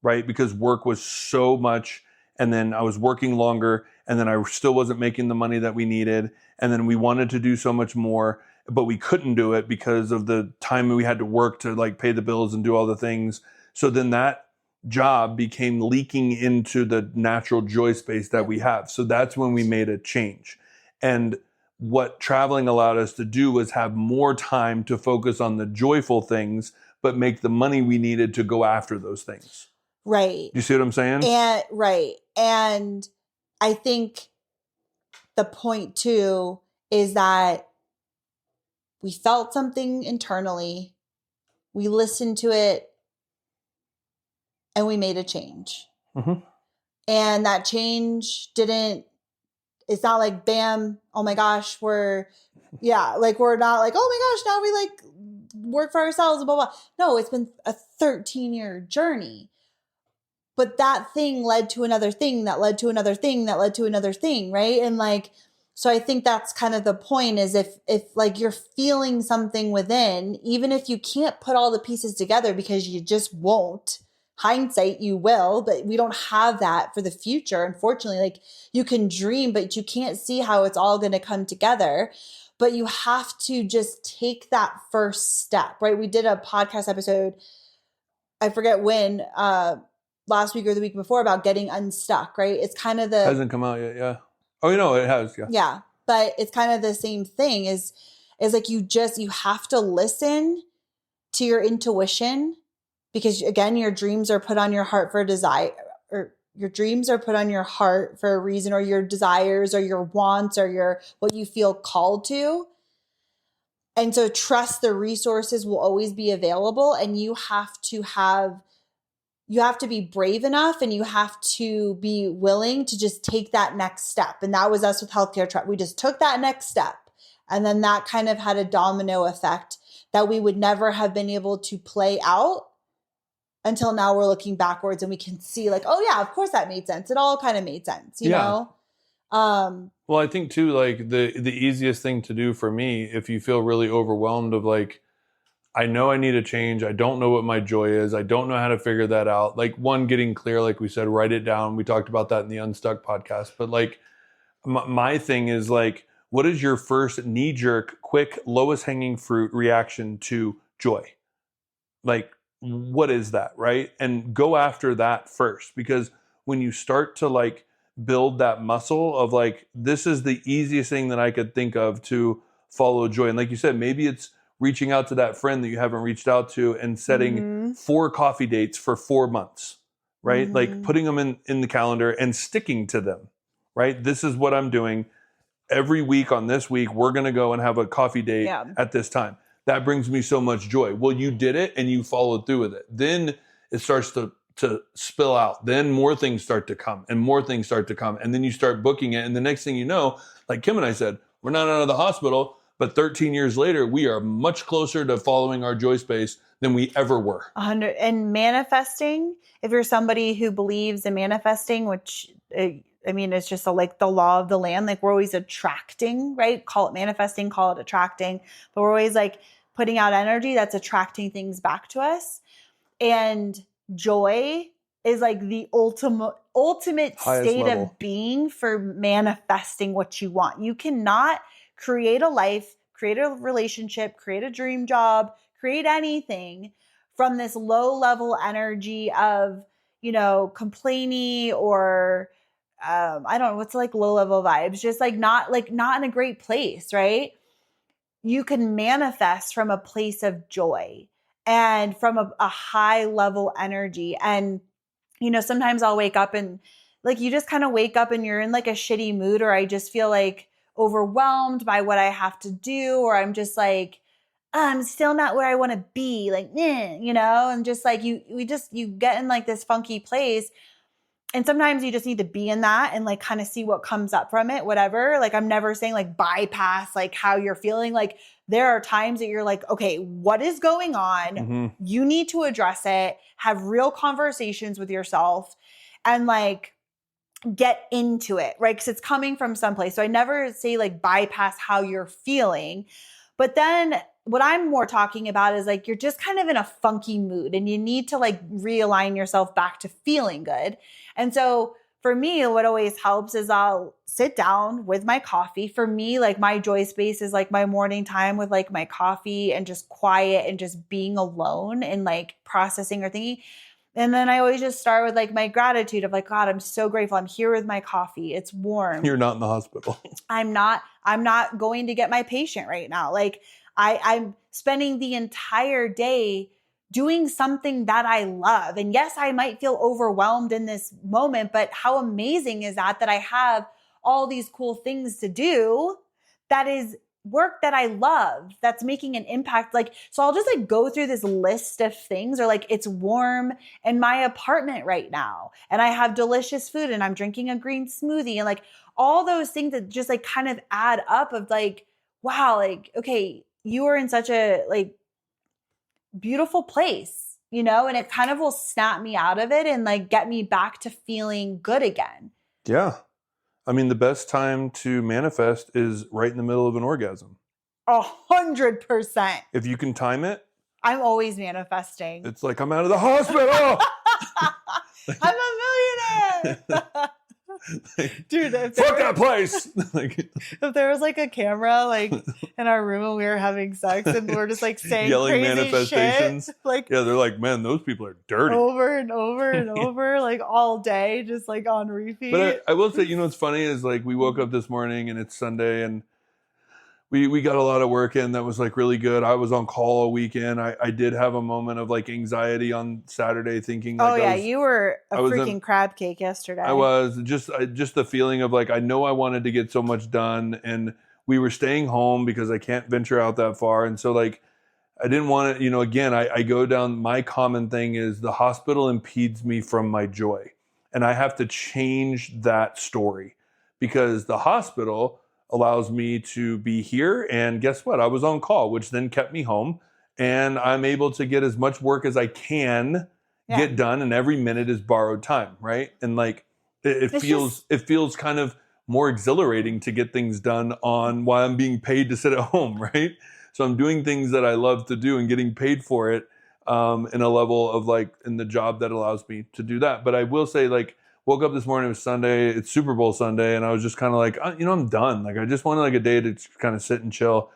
right? Because work was so much, and then I was working longer, and then I still wasn't making the money that we needed, and then we wanted to do so much more, but we couldn't do it because of the time we had to work to like pay the bills and do all the things. So then that job became leaking into the natural joy space that we have. So that's when we made a change. And what traveling allowed us to do was have more time to focus on the joyful things, but make the money we needed to go after those things. Right. You see what I'm saying? And right. And I think the point too is that we felt something internally, we listened to it, and we made a change. Mm-hmm. And that change it's not like, bam, oh my gosh, we're not like, oh my gosh, now we like work for ourselves, blah, blah. No, it's been a 13-year journey. But that thing led to another thing that led to another thing that led to another thing, right? And like, so I think that's kind of the point is if like you're feeling something within, even if you can't put all the pieces together because you just won't, hindsight, you will, but we don't have that for the future. Unfortunately, like you can dream, but you can't see how it's all going to come together. But you have to just take that first step, right? We did a podcast episode, I forget when, last week or the week before, about getting unstuck, right? It's kind of hasn't come out yet, yeah. Oh, it has, yeah. Yeah, but it's kind of the same thing is like you have to listen to your intuition because, again, your dreams are put on your heart for a desire, or your dreams are put on your heart for a reason, or your desires or your wants or what you feel called to. And so trust the resources will always be available, and you have to be brave enough and you have to be willing to just take that next step. And that was us with Healthcare. We just took that next step. And then that kind of had a domino effect that we would never have been able to play out until now we're looking backwards and we can see like, oh yeah, of course that made sense. It all kind of made sense, you know? Well, I think too, like the easiest thing to do for me, if you feel really overwhelmed of like, I know I need a change. I don't know what my joy is. I don't know how to figure that out. Like one, getting clear, like we said, write it down. We talked about that in the Unstuck podcast. But like my thing is like, what is your first knee-jerk, quick, lowest hanging fruit reaction to joy? Like, what is that, right? And go after that first. Because when you start to like build that muscle of like, this is the easiest thing that I could think of to follow joy. And like you said, maybe it's reaching out to that friend that you haven't reached out to and setting 4 coffee dates for 4 months, right? Mm-hmm. Like putting them in the calendar and sticking to them, right? This is what I'm doing. Every week on this week, we're going to go and have a coffee date at this time. That brings me so much joy. Well, you did it and you followed through with it. Then it starts to spill out. Then more things start to come and more things start to come. And then you start booking it. And the next thing you know, like Kim and I said, we're not out of the hospital. But 13 years later, we are much closer to following our joy space than we ever were. 100. And manifesting, if you're somebody who believes in manifesting, which I mean, it's just like the law of the land. Like we're always attracting, right? Call it manifesting, call it attracting, but we're always like putting out energy that's attracting things back to us. And joy is like the ultimate Highest state level of being for manifesting what you want. You cannot create a life, create a relationship, create a dream job, create anything from this low level energy of, you know, complaining or I don't know what's like low level vibes, just like not in a great place, right? You can manifest from a place of joy and from a high level energy. And, you know, sometimes I'll wake up and like, you just kind of wake up and you're in like a shitty mood, or I just feel like overwhelmed by what I have to do, or I'm just like, I'm still not where I want to be, like, you know, and just like you get in like this funky place. And sometimes you just need to be in that and like kind of see what comes up from it, whatever. Like, I'm never saying like bypass like how you're feeling. Like, there are times that you're like, okay, what is going on? Mm-hmm. You need to address it, have real conversations with yourself, and like get into it, right? Because it's coming from someplace. So I never say like bypass how you're feeling. But then what I'm more talking about is like, you're just kind of in a funky mood and you need to like realign yourself back to feeling good. And so for me, what always helps is I'll sit down with my coffee. For me, like my joy space is like my morning time with like my coffee and just quiet and just being alone and like processing or thinking. And then I always just start with like my gratitude of like, God, I'm so grateful. I'm here with my coffee. It's warm. You're not in the hospital. I'm not going to get my patient right now. Like I'm spending the entire day doing something that I love. And yes, I might feel overwhelmed in this moment, but how amazing is that I have all these cool things to do that is work that I love, that's making an impact. Like, so I'll just like go through this list of things, or like it's warm in my apartment right now and I have delicious food and I'm drinking a green smoothie, and like all those things that just like kind of add up of like, wow, like, okay, you are in such a like beautiful place, you know, and it kind of will snap me out of it and like get me back to feeling good again. Yeah. I mean, the best time to manifest is right in the middle of an orgasm. 100%. If you can time it. I'm always manifesting. It's like, I'm out of the hospital. I'm a millionaire. Dude, fuck that place. If there was like a camera like in our room and we were having sex and we're just like saying yelling crazy manifestations, shit, like, yeah, they're like, man, those people are dirty, over and over and over, like all day, just like on repeat. But I will say, you know, what's funny is like we woke up this morning and it's Sunday and we got a lot of work in that was like really good. I was on call all weekend. I did have a moment of like anxiety on Saturday, thinking like, you were a freaking crab cake yesterday. I was just the feeling of like, I know I wanted to get so much done, and we were staying home because I can't venture out that far. And so like, I didn't want to, you know, again, I go down, my common thing is the hospital impedes me from my joy. And I have to change that story, because the hospital allows me to be here. And guess what? I was on call, which then kept me home, and I'm able to get as much work as I can get done. And every minute is borrowed time. Right. And like, it feels kind of more exhilarating to get things done on while I'm being paid to sit at home. Right. So I'm doing things that I love to do and getting paid for it in a level of like in the job that allows me to do that. But I will say, like, woke up this morning, it was Sunday, it's Super Bowl Sunday, and I was just kind of like, you know, I'm done. Like, I just wanted like a day to kind of sit and chill.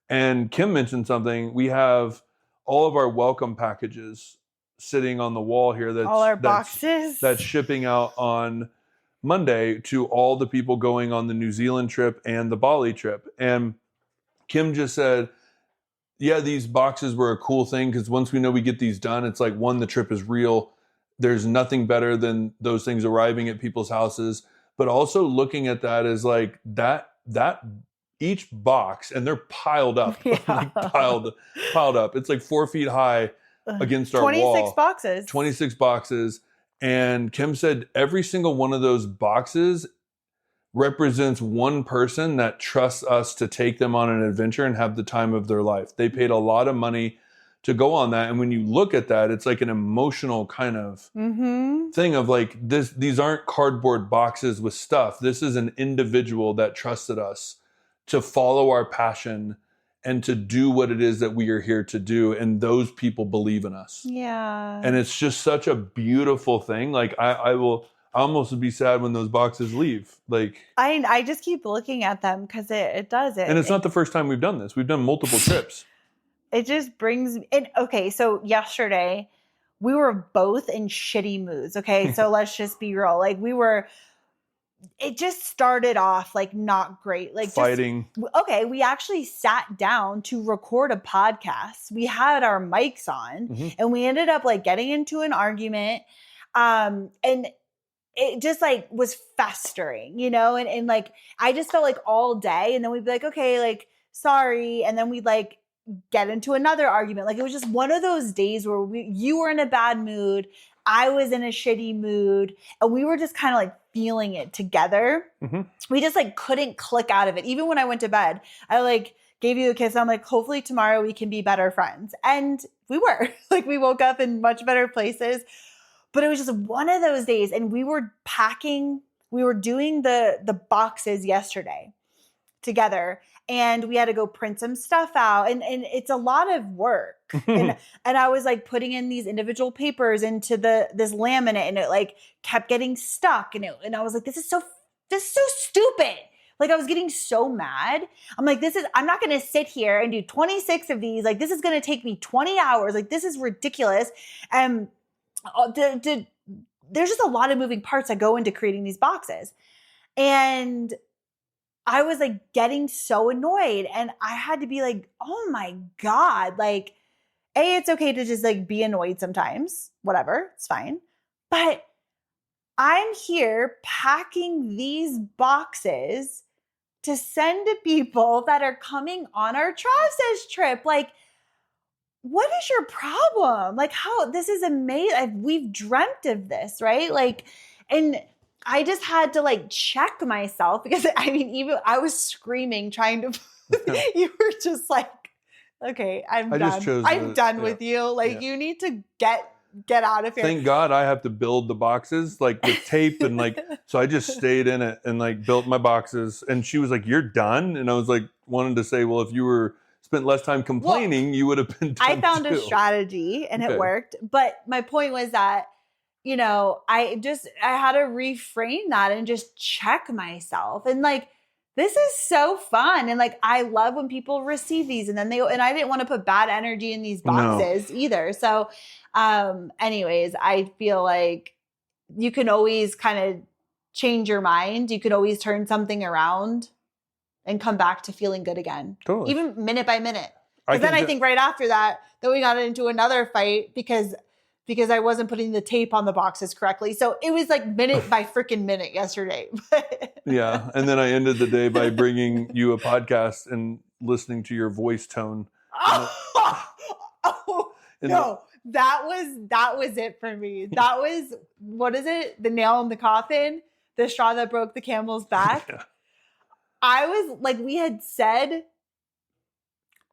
And Kim mentioned something. We have all of our welcome packages sitting on the wall here. All our boxes. That's shipping out on Monday to all the people going on the New Zealand trip and the Bali trip. And Kim just said, yeah, these boxes were a cool thing, because once we know we get these done, it's like, one, the trip is real. There's nothing better than those things arriving at people's houses. But also looking at that as like that each box, and they're piled up, like piled up. It's like 4 feet high against our wall. 26 boxes. And Kim said every single one of those boxes represents one person that trusts us to take them on an adventure and have the time of their life. They paid a lot of money to go on that. And when you look at that, it's like an emotional kind of thing of like these aren't cardboard boxes with stuff. This is an individual that trusted us to follow our passion and to do what it is that we are here to do. And those people believe in us. Yeah. And it's just such a beautiful thing. Like I almost would be sad when those boxes leave. Like I just keep looking at them because it does it. And it's not the first time we've done this. We've done multiple trips. It just brings it. Okay, so yesterday we were both in shitty moods. Okay, so let's just be real. Like it just started off like not great. Like fighting. We actually sat down to record a podcast. We had our mics on and we ended up like getting into an argument. And it just like was festering, you know? And like, I just felt like all day and then we'd be like, okay, like, sorry. And then we'd like get into another argument. Like it was just one of those days where you were in a bad mood. I was in a shitty mood and we were just kind of like feeling it together. We just like couldn't click out of it. Even when I went to bed, I like gave you a kiss. I'm like, hopefully tomorrow we can be better friends. And we were like, we woke up in much better places, but it was just one of those days. And we were doing the boxes yesterday together. And we had to go print some stuff out. And it's a lot of work. and I was like putting in these individual papers into this laminate and it like kept getting stuck. And I was like, this is so stupid. Like I was getting so mad. I'm like, I'm not going to sit here and do 26 of these. Like this is going to take me 20 hours. Like this is ridiculous. And there's just a lot of moving parts that go into creating these boxes. And I was like getting so annoyed and I had to be like, oh my God, like, it's okay to just like be annoyed sometimes, whatever, it's fine. But I'm here packing these boxes to send to people that are coming on our Travis trip. Like, what is your problem? Like this is amazing. We've dreamt of this, right? Like, and I just had to like check myself because I mean, even I was screaming trying to, you were just like, okay, I'm done. I'm done with you. Like you need to get out of here. Thank God I have to build the boxes like with tape and like, so I just stayed in it and like built my boxes and she was like, you're done. And I was like, wanted to say, well, if you spent less time complaining, you would have been done I found too. A strategy and it worked. But my point was that, you know, I had to reframe that and just check myself. And like, this is so fun. And like, I love when people receive these and then and I didn't want to put bad energy in these boxes either. So, anyways, I feel like you can always kind of change your mind. You could always turn something around and come back to feeling good again. Totally. Even minute by minute. But then I think right after that, then we got into another fight because I wasn't putting the tape on the boxes correctly. So it was like minute by freaking minute yesterday. Yeah. And then I ended the day by bringing you a podcast and listening to your voice tone. No, that was it for me. That was, what is it? The nail in the coffin, the straw that broke the camel's back. Yeah. I was like, we had said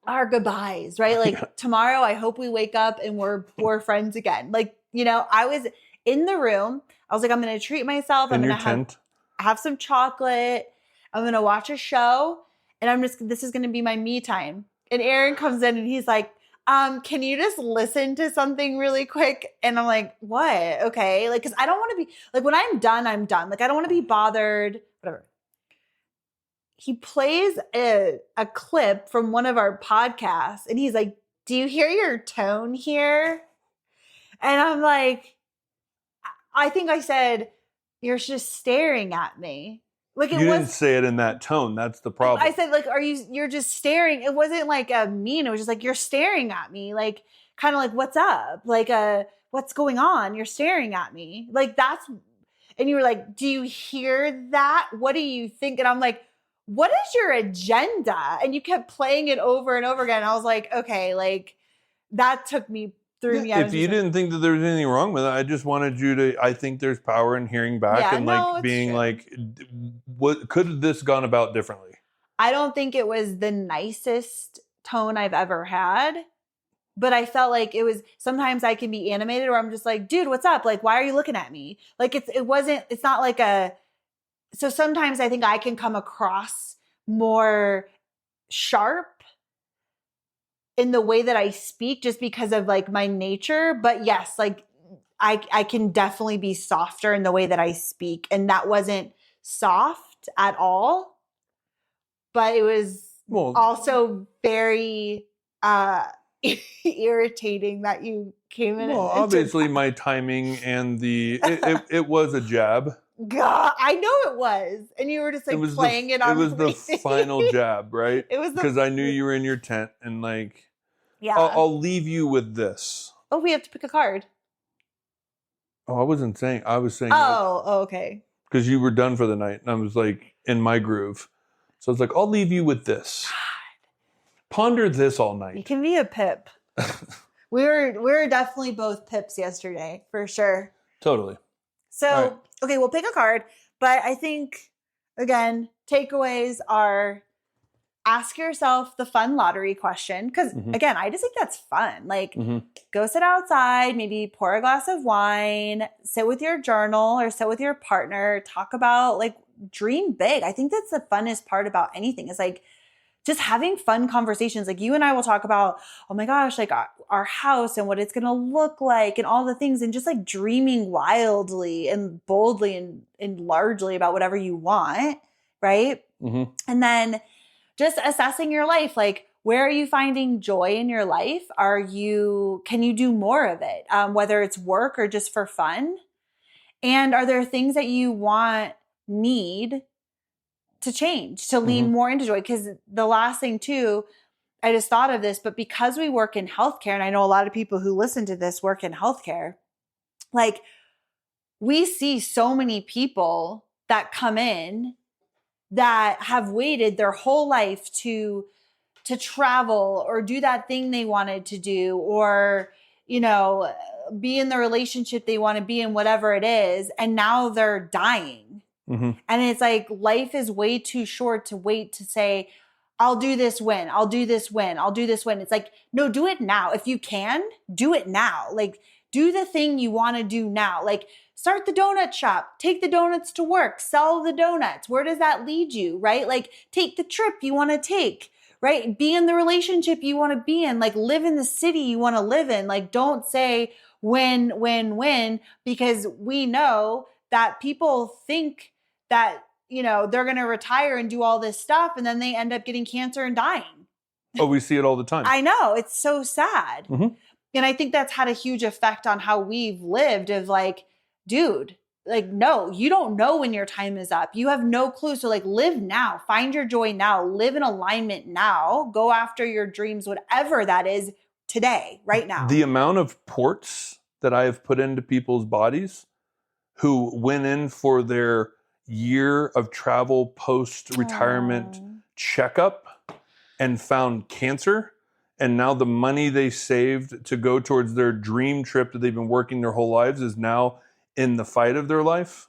our goodbyes, right? Like tomorrow, I hope we wake up and we're friends again. Like, you know, I was in the room. I was like, I'm going to treat myself. I'm going to have some chocolate. I'm going to watch a show and this is going to be my me time. And Aaron comes in and he's like, can you just listen to something really quick? And I'm like, what? Okay. Like, cause I don't want to be like, when I'm done, I'm done. Like, I don't want to be bothered, whatever. He plays a clip from one of our podcasts and he's like, do you hear your tone here? And I'm like, I think I said, you're just staring at me. Like you didn't say it in that tone. That's the problem. I said, like, you're just staring. It wasn't like a mean. It was just like, you're staring at me. Like, kind of like, what's up? Like, what's going on? You're staring at me. Like, and you were like, do you hear that? What do you think? And I'm like, what is your agenda? And you kept playing it over and over again. And I was like, okay, like that took me through me. If you didn't think that there was anything wrong with it, I just wanted you to, I think there's power in hearing back and like being like, what could this gone about differently? I don't think it was the nicest tone I've ever had. but I felt like it was, sometimes I can be animated or I'm just like, dude, what's up? Like, why are you looking at me? Like, it's not like so sometimes I think I can come across more sharp in the way that I speak just because of like my nature. But yes, like I can definitely be softer in the way that I speak. And that wasn't soft at all, but it was also very irritating that you came in. Well, obviously my timing and it was a jab. God, I know it was. And you were just like playing it on me. It was the final jab, right? It was because I knew you were in your tent and like, yeah. I'll leave you with this. Oh, we have to pick a card. Oh, I wasn't saying. I was saying. Oh, okay. Because you were done for the night, and I was like in my groove. So it's like, I'll leave you with this. God. Ponder this all night. You can be a pip. we were definitely both pips yesterday, for sure. Totally. So, right. Okay, we'll pick a card. But I think, again, takeaways are ask yourself the fun lottery question. Because, again, I just think that's fun. Like, go sit outside, maybe pour a glass of wine, sit with your journal or sit with your partner, talk about, like, dream big. I think that's the funnest part about anything is, like, just having fun conversations. Like, you and I will talk about, oh my gosh, like our house and what it's going to look like and all the things, and just like dreaming wildly and boldly and largely about whatever you want. Right. And then just assessing your life. Like, where are you finding joy in your life? Can you do more of it? Whether it's work or just for fun. And are there things that you need to change, to lean more into joy? Because the last thing too, I just thought of this, but because we work in healthcare, and I know a lot of people who listen to this work in healthcare, like, we see so many people that come in that have waited their whole life to travel or do that thing they wanted to do, or, you know, be in the relationship they want to be in, whatever it is. And now they're dying. And it's like, life is way too short to wait to say, I'll do this when, I'll do this when, I'll do this when. It's like, no, do it now. If you can, do it now. Like, do the thing you want to do now. Like, start the donut shop, take the donuts to work, sell the donuts. Where does that lead you, right? Like, take the trip you want to take, right? Be in the relationship you want to be in, like, live in the city you want to live in. Like, don't say when, because we know that people think that, you know, they're going to retire and do all this stuff, and then they end up getting cancer and dying. Oh, we see it all the time. I know. It's so sad. And I think that's had a huge effect on how we've lived, of like, dude, like, no, you don't know when your time is up. You have no clue. So, like, live now, find your joy now, live in alignment now, go after your dreams, whatever that is today, right now. The amount of ports that I have put into people's bodies who went in for their year of travel post-retirement checkup and found cancer, and now the money they saved to go towards their dream trip that they've been working their whole lives is now in the fight of their life.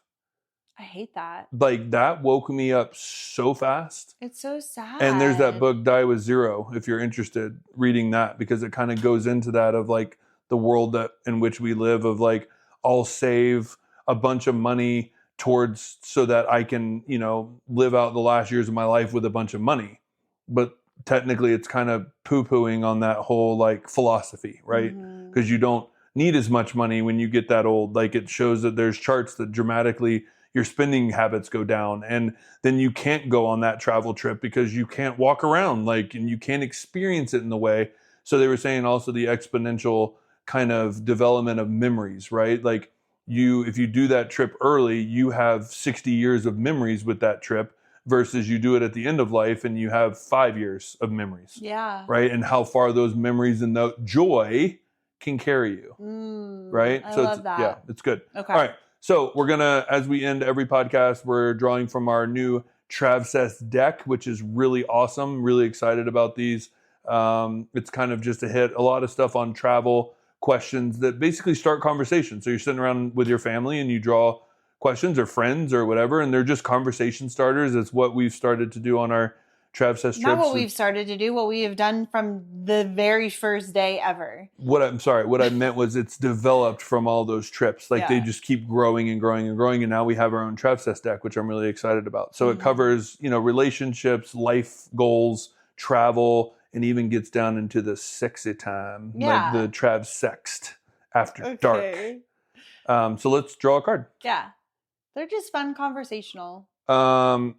I hate that. Like, that woke me up so fast. It's so sad. And there's that book, Die With Zero, if you're interested reading that, because it kind of goes into that of like the world that in which we live, of like, I'll save a bunch of money towards so that I can, you know, live out the last years of my life with a bunch of money. But technically it's kind of poo-pooing on that whole like philosophy, right? Because you don't need as much money when you get that old. Like, it shows that there's charts that dramatically your spending habits go down, and then you can't go on that travel trip because you can't walk around, like, and you can't experience it in the way. So they were saying also the exponential kind of development of memories, right? Like, if you do that trip early, you have 60 years of memories with that trip, versus you do it at the end of life and you have 5 years of memories. Yeah. Right. And how far those memories and the joy can carry you. Right. I love that. Yeah, it's good. Okay. All right. So we're going to, as we end every podcast, we're drawing from our new Travsess deck, which is really awesome. Really excited about these. It's kind of just a hit, a lot of stuff on travel questions that basically start conversations. So you're sitting around with your family and you draw questions, or friends or whatever, and they're just conversation starters. It's what we've started to do on our Trav says trips. Not what we've started to do, what we have done from the very first day ever. What I meant was it's developed from all those trips. Like they just keep growing and growing and growing. And now we have our own Trav deck, which I'm really excited about. So it covers, relationships, life goals, travel, and even gets down into the sexy time, like the Trav Sext after dark. So let's draw a card. Yeah. They're just fun conversational. Here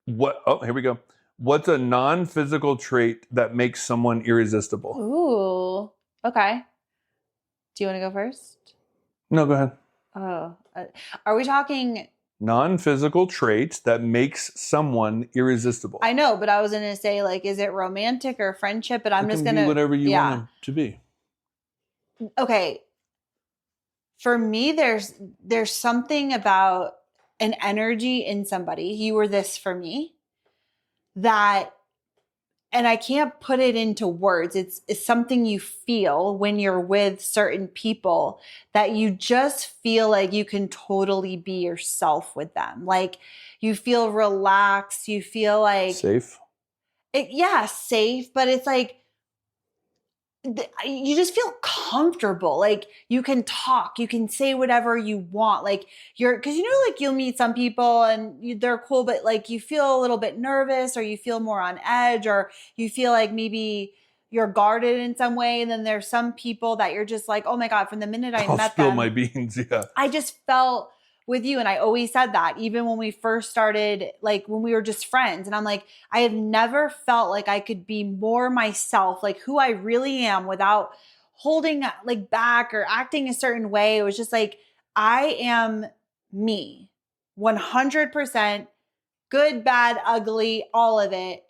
we go. What's a non-physical trait that makes someone irresistible? Ooh. Okay. Do you want to go first? No, go ahead. Oh. Are we talking non-physical traits that makes someone irresistible? I know, but I was going to say, like, is it romantic or friendship? But I'm just going to... whatever you want it to be. Okay. For me, there's something about an energy in somebody. You were this for me. That, and I can't put it into words. It's something you feel when you're with certain people that you just feel like you can totally be yourself with them. Like you feel relaxed. You feel like safe. Safe. But it's like, you just feel comfortable. Like you can talk, you can say whatever you want. Like cause like you'll meet some people and they're cool, but like you feel a little bit nervous or you feel more on edge or you feel like maybe you're guarded in some way. And then there's some people that you're just like, oh my God, from the minute I'll met them. My beans. Yeah. I just felt with you. And I always said that even when we first started, like when we were just friends, and I'm like, I have never felt like I could be more myself, like who I really am without holding like back or acting a certain way. It was just like, I am me 100%, good, bad, ugly, all of it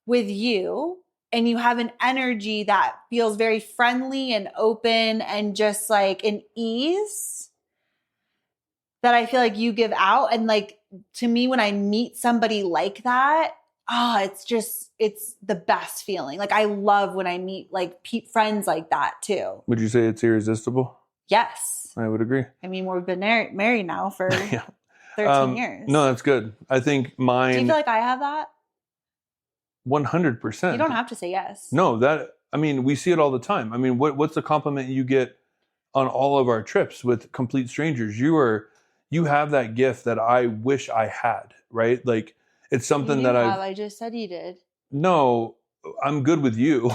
with you. And you have an energy that feels very friendly and open and just like an ease that I feel like you give out. And like, to me, when I meet somebody like that, it's the best feeling. Like I love when I meet like friends like that too. Would you say it's irresistible? Yes. I would agree. I mean, we've been married now for 13 years. No, that's good. I think mine. Do you feel like I have that? 100%. You don't have to say yes. No, we see it all the time. I mean, what's the compliment you get on all of our trips with complete strangers? You have that gift that I wish I had, right? Like it's something I just said you did. No, I'm good with you,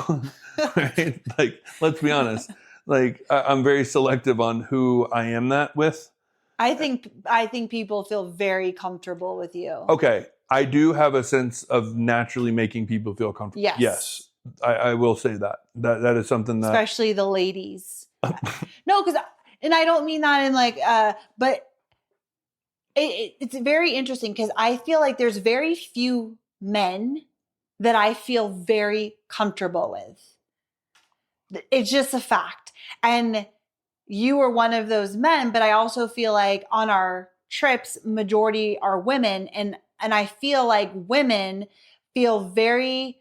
right? Like, let's be honest. Like I'm very selective on who I am that with. I think people feel very comfortable with you. Okay. I do have a sense of naturally making people feel comfortable. Yes. I will say that. That is something that... Especially the ladies. No, and I don't mean that in like, but it's very interesting because I feel like there's very few men that I feel very comfortable with. It's just a fact. And you were one of those men, but I also feel like on our trips, majority are women. And I feel like women feel very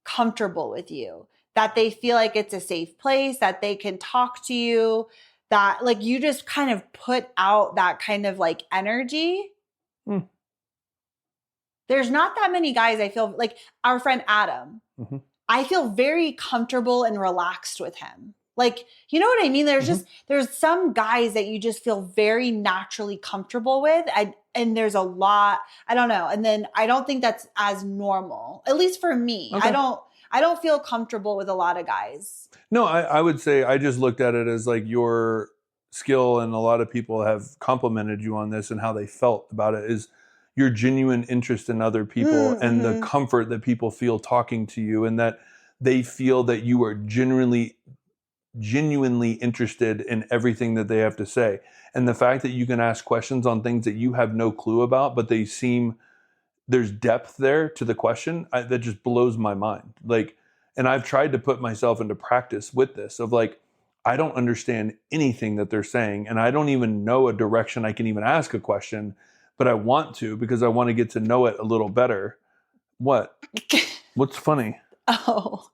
comfortable with you, that they feel like it's a safe place, that they can talk to you, that like you just kind of put out that kind of like energy. There's not that many guys I feel like our friend Adam. Mm-hmm. I feel very comfortable and relaxed with him. Like, you know what I mean? There's some guys that you just feel very naturally comfortable with. And there's a lot, I don't know. And then I don't think that's as normal, at least for me. Okay. I don't feel comfortable with a lot of guys. No, I would say I just looked at it as like your skill, and a lot of people have complimented you on this and how they felt about it, is your genuine interest in other people and the comfort that people feel talking to you, and that they feel that you are genuinely interested in everything that they have to say. And the fact that you can ask questions on things that you have no clue about, but they seem there's depth there to the question, that just blows my mind. Like, and I've tried to put myself into practice with this of like, I don't understand anything that they're saying, and I don't even know a direction I can even ask a question, but I want to because I want to get to know it a little better. What? What's funny? Oh,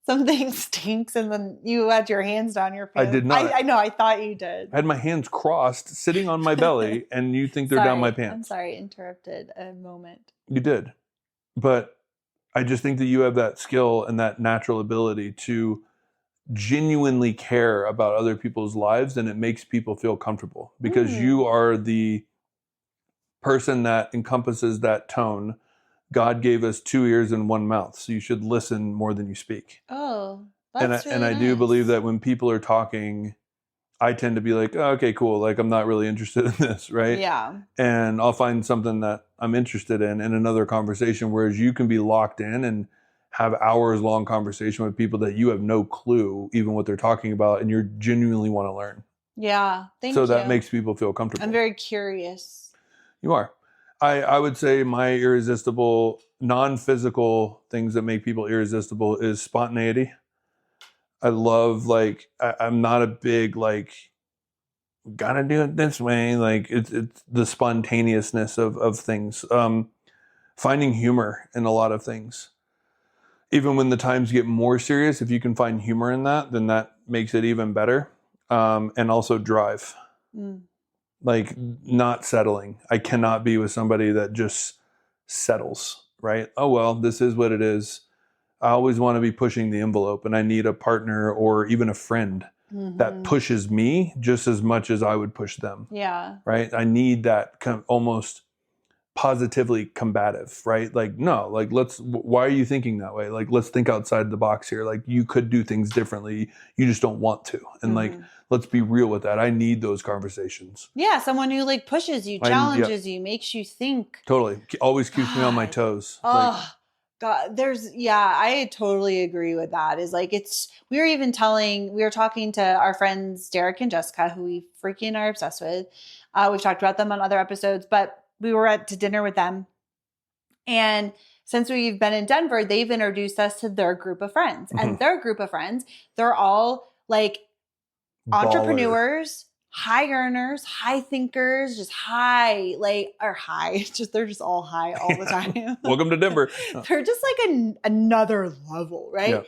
something stinks, and then you had your hands down your pants. I did not. I know. I thought you did. I had my hands crossed, sitting on my belly, and you think they're down my pants. I'm sorry, interrupted a moment. You did. But I just think that you have that skill and that natural ability to genuinely care about other people's lives, and it makes people feel comfortable because you are the person that encompasses that tone. God gave us 2 ears and 1 mouth, so you should listen more than you speak. Oh, that's And I really do nice. believe that when people are talking, I tend to be like, oh, okay, cool. Like, I'm not really interested in this, right? Yeah. And I'll find something that I'm interested in another conversation, whereas you can be locked in and have hours long conversation with people that you have no clue even what they're talking about, and you genuinely want to learn. Yeah. Thank you. So that makes people feel comfortable. I'm very curious. You are. I would say my irresistible, non-physical things that make people irresistible is spontaneity. I love, like, I'm not a big, like, gotta do it this way. Like, it's the spontaneousness of things. Finding humor in a lot of things. Even when the times get more serious, if you can find humor in that, then that makes it even better. And also drive. Like, not settling. I cannot be with somebody that just settles, right? Oh, well, this is what it is. I always want to be pushing the envelope, and I need a partner or even a friend that pushes me just as much as I would push them. Yeah. Right? I need that almost positively combative, right? Like, no, like, why are you thinking that way? Like, let's think outside the box here. Like, you could do things differently. You just don't want to. And like, let's be real with that. I need those conversations. Yeah. Someone who like pushes you, challenges you, makes you think. Totally. Always keeps me on my toes. Oh, God, I totally agree with that. Is like, we were talking to our friends, Derek and Jessica, who we freaking are obsessed with. We've talked about them on other episodes, but we were to dinner with them. And since we've been in Denver, they've introduced us to their group of friends. And their group of friends, they're all like entrepreneurs, high earners, high thinkers, just high, they're just all high all the time. Welcome to Denver. They're just like another level, right? Yeah.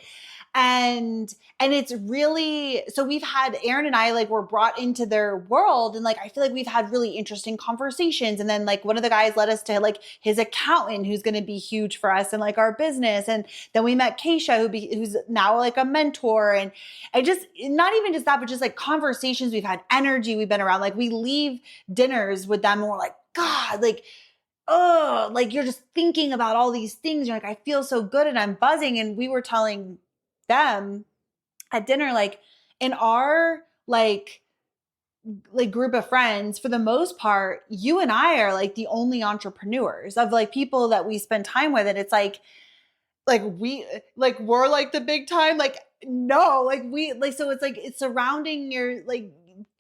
And it's really, so we've had, Aaron and I, like, were brought into their world, and like, I feel like we've had really interesting conversations. And then like one of the guys led us to like his accountant, who's going to be huge for us and like our business. And then we met Keisha, who's now like a mentor. And I just, not even just that, but just like conversations. We've had energy. We've been around, like, we leave dinners with them and we're like, God, like, oh, like, you're just thinking about all these things. You're like, I feel so good and I'm buzzing. And we were telling them at dinner, like, in our like group of friends, for the most part, you and I are like the only entrepreneurs of like people that we spend time with. And it's like we're like the big time, like, no, like we, like, so it's like, it's surrounding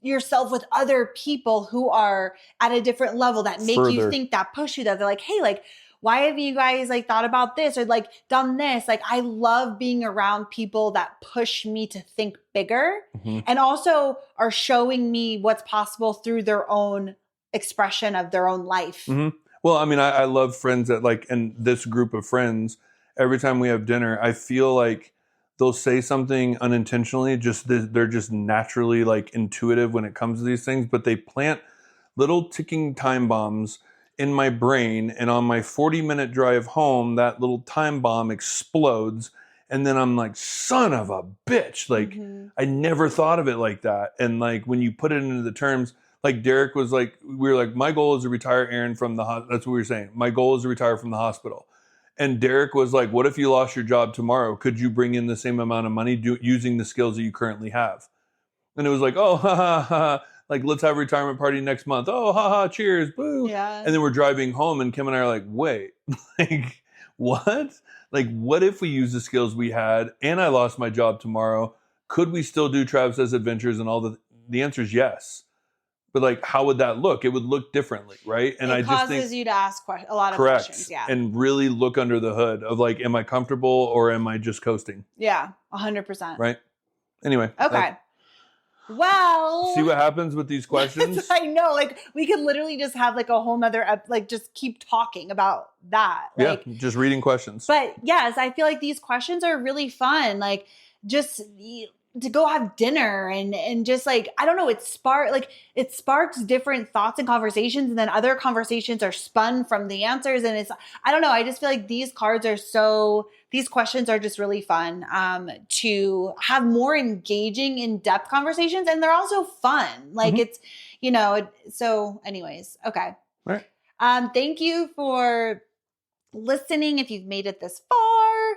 yourself with other people who are at a different level that make you think, that push you, that they're like, hey, like, why have you guys like thought about this or like done this? Like, I love being around people that push me to think bigger and also are showing me what's possible through their own expression of their own life. Well, I mean, I love friends that, like, in this group of friends, every time we have dinner, I feel like they'll say something unintentionally. They're just naturally like intuitive when it comes to these things, but they plant little ticking time bombs in my brain, and on my 40-minute drive home, that little time bomb explodes, and then I'm like, son of a bitch, like, I never thought of it like that. And like, when you put it into the terms, like, Derek was like, we were like, my goal is to retire Aaron from the hospital. That's what we were saying. My goal is to retire from the hospital. And Derek was like, what if you lost your job tomorrow? Could you bring in the same amount of money using the skills that you currently have? And it was like, oh, ha, ha, ha. Like, let's have a retirement party next month. Oh, haha, cheers, boo. Yeah. And then we're driving home, and Kim and I are like, wait, like, what? Like, what if we use the skills we had and I lost my job tomorrow? Could we still do Travis Says Adventures and all the answer is yes. But like, how would that look? It would look differently, right? And it causes you to ask a lot of questions. Yeah. And really look under the hood of like, am I comfortable or am I just coasting? Yeah, 100%. Right? Anyway. Okay. Well, see what happens with these questions? I know, like, we could literally just have like a whole nother, like, just keep talking about that. Like, yeah, just reading questions. But yes, I feel like these questions are really fun. Like, just to go have dinner and just like, I don't know, it sparks different thoughts and conversations, and then other conversations are spun from the answers. And I don't know, I just feel like these questions are just really fun to have more engaging, in-depth conversations, and they're also fun. Like it's, so anyways, okay. All right. Thank you for listening. If you've made it this far,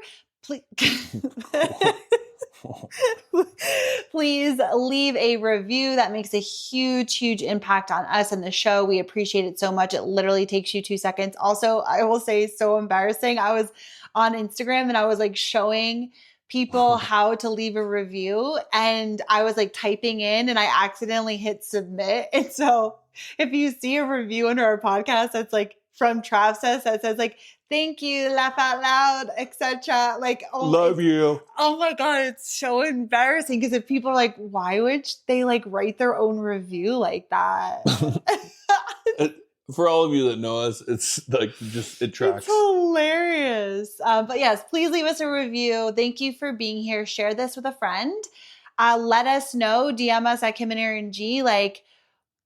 please leave a review. That makes a huge, huge impact on us and the show. We appreciate it so much. It literally takes you 2 seconds. Also, I will say, so embarrassing. I was on Instagram and I was like showing people how to leave a review, and I was like typing in and I accidentally hit submit. And so if you see a review under our podcast that's like from Travsess that says like, thank you, laugh out loud, etc. Like, love you. Oh my God, it's so embarrassing, because if people are like, why would they like write their own review like that? For all of you that know us, it's like just it tracks. It's hilarious. But yes, please leave us a review. Thank you for being here. Share this with a friend. Let us know. DM us at Kim and Aaron G. Like,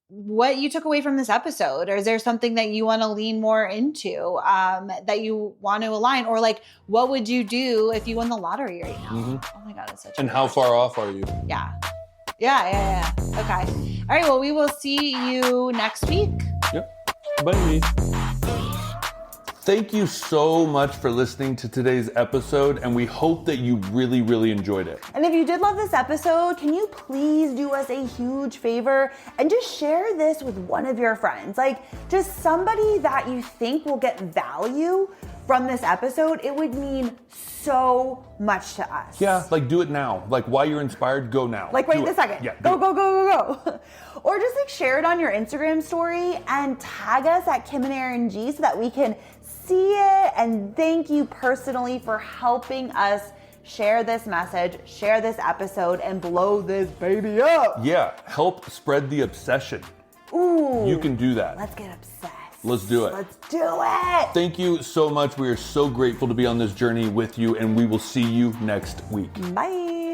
what you took away from this episode, or is there something that you want to lean more into, that you want to align, or like, what would you do if you won the lottery right now? Oh my God, it's such. And how far off are you? Yeah. Okay. All right. Well, we will see you next week. Yep. Bye. Thank you so much for listening to today's episode, and we hope that you really, really enjoyed it. And if you did love this episode, can you please do us a huge favor and just share this with one of your friends? Like, just somebody that you think will get value from this episode. It would mean so much to us. Yeah, like do it now. Like while you're inspired, go now. Like right this second. Yeah, go. Or just like share it on your Instagram story and tag us at Kim and Aaron G so that we can see it, and thank you personally for helping us share this message, share this episode, and blow this baby up. Yeah, help spread the obsession. Ooh. You can do that. Let's get obsessed. Let's do it. Let's do it. Thank you so much. We are so grateful to be on this journey with you, and we will see you next week. Bye.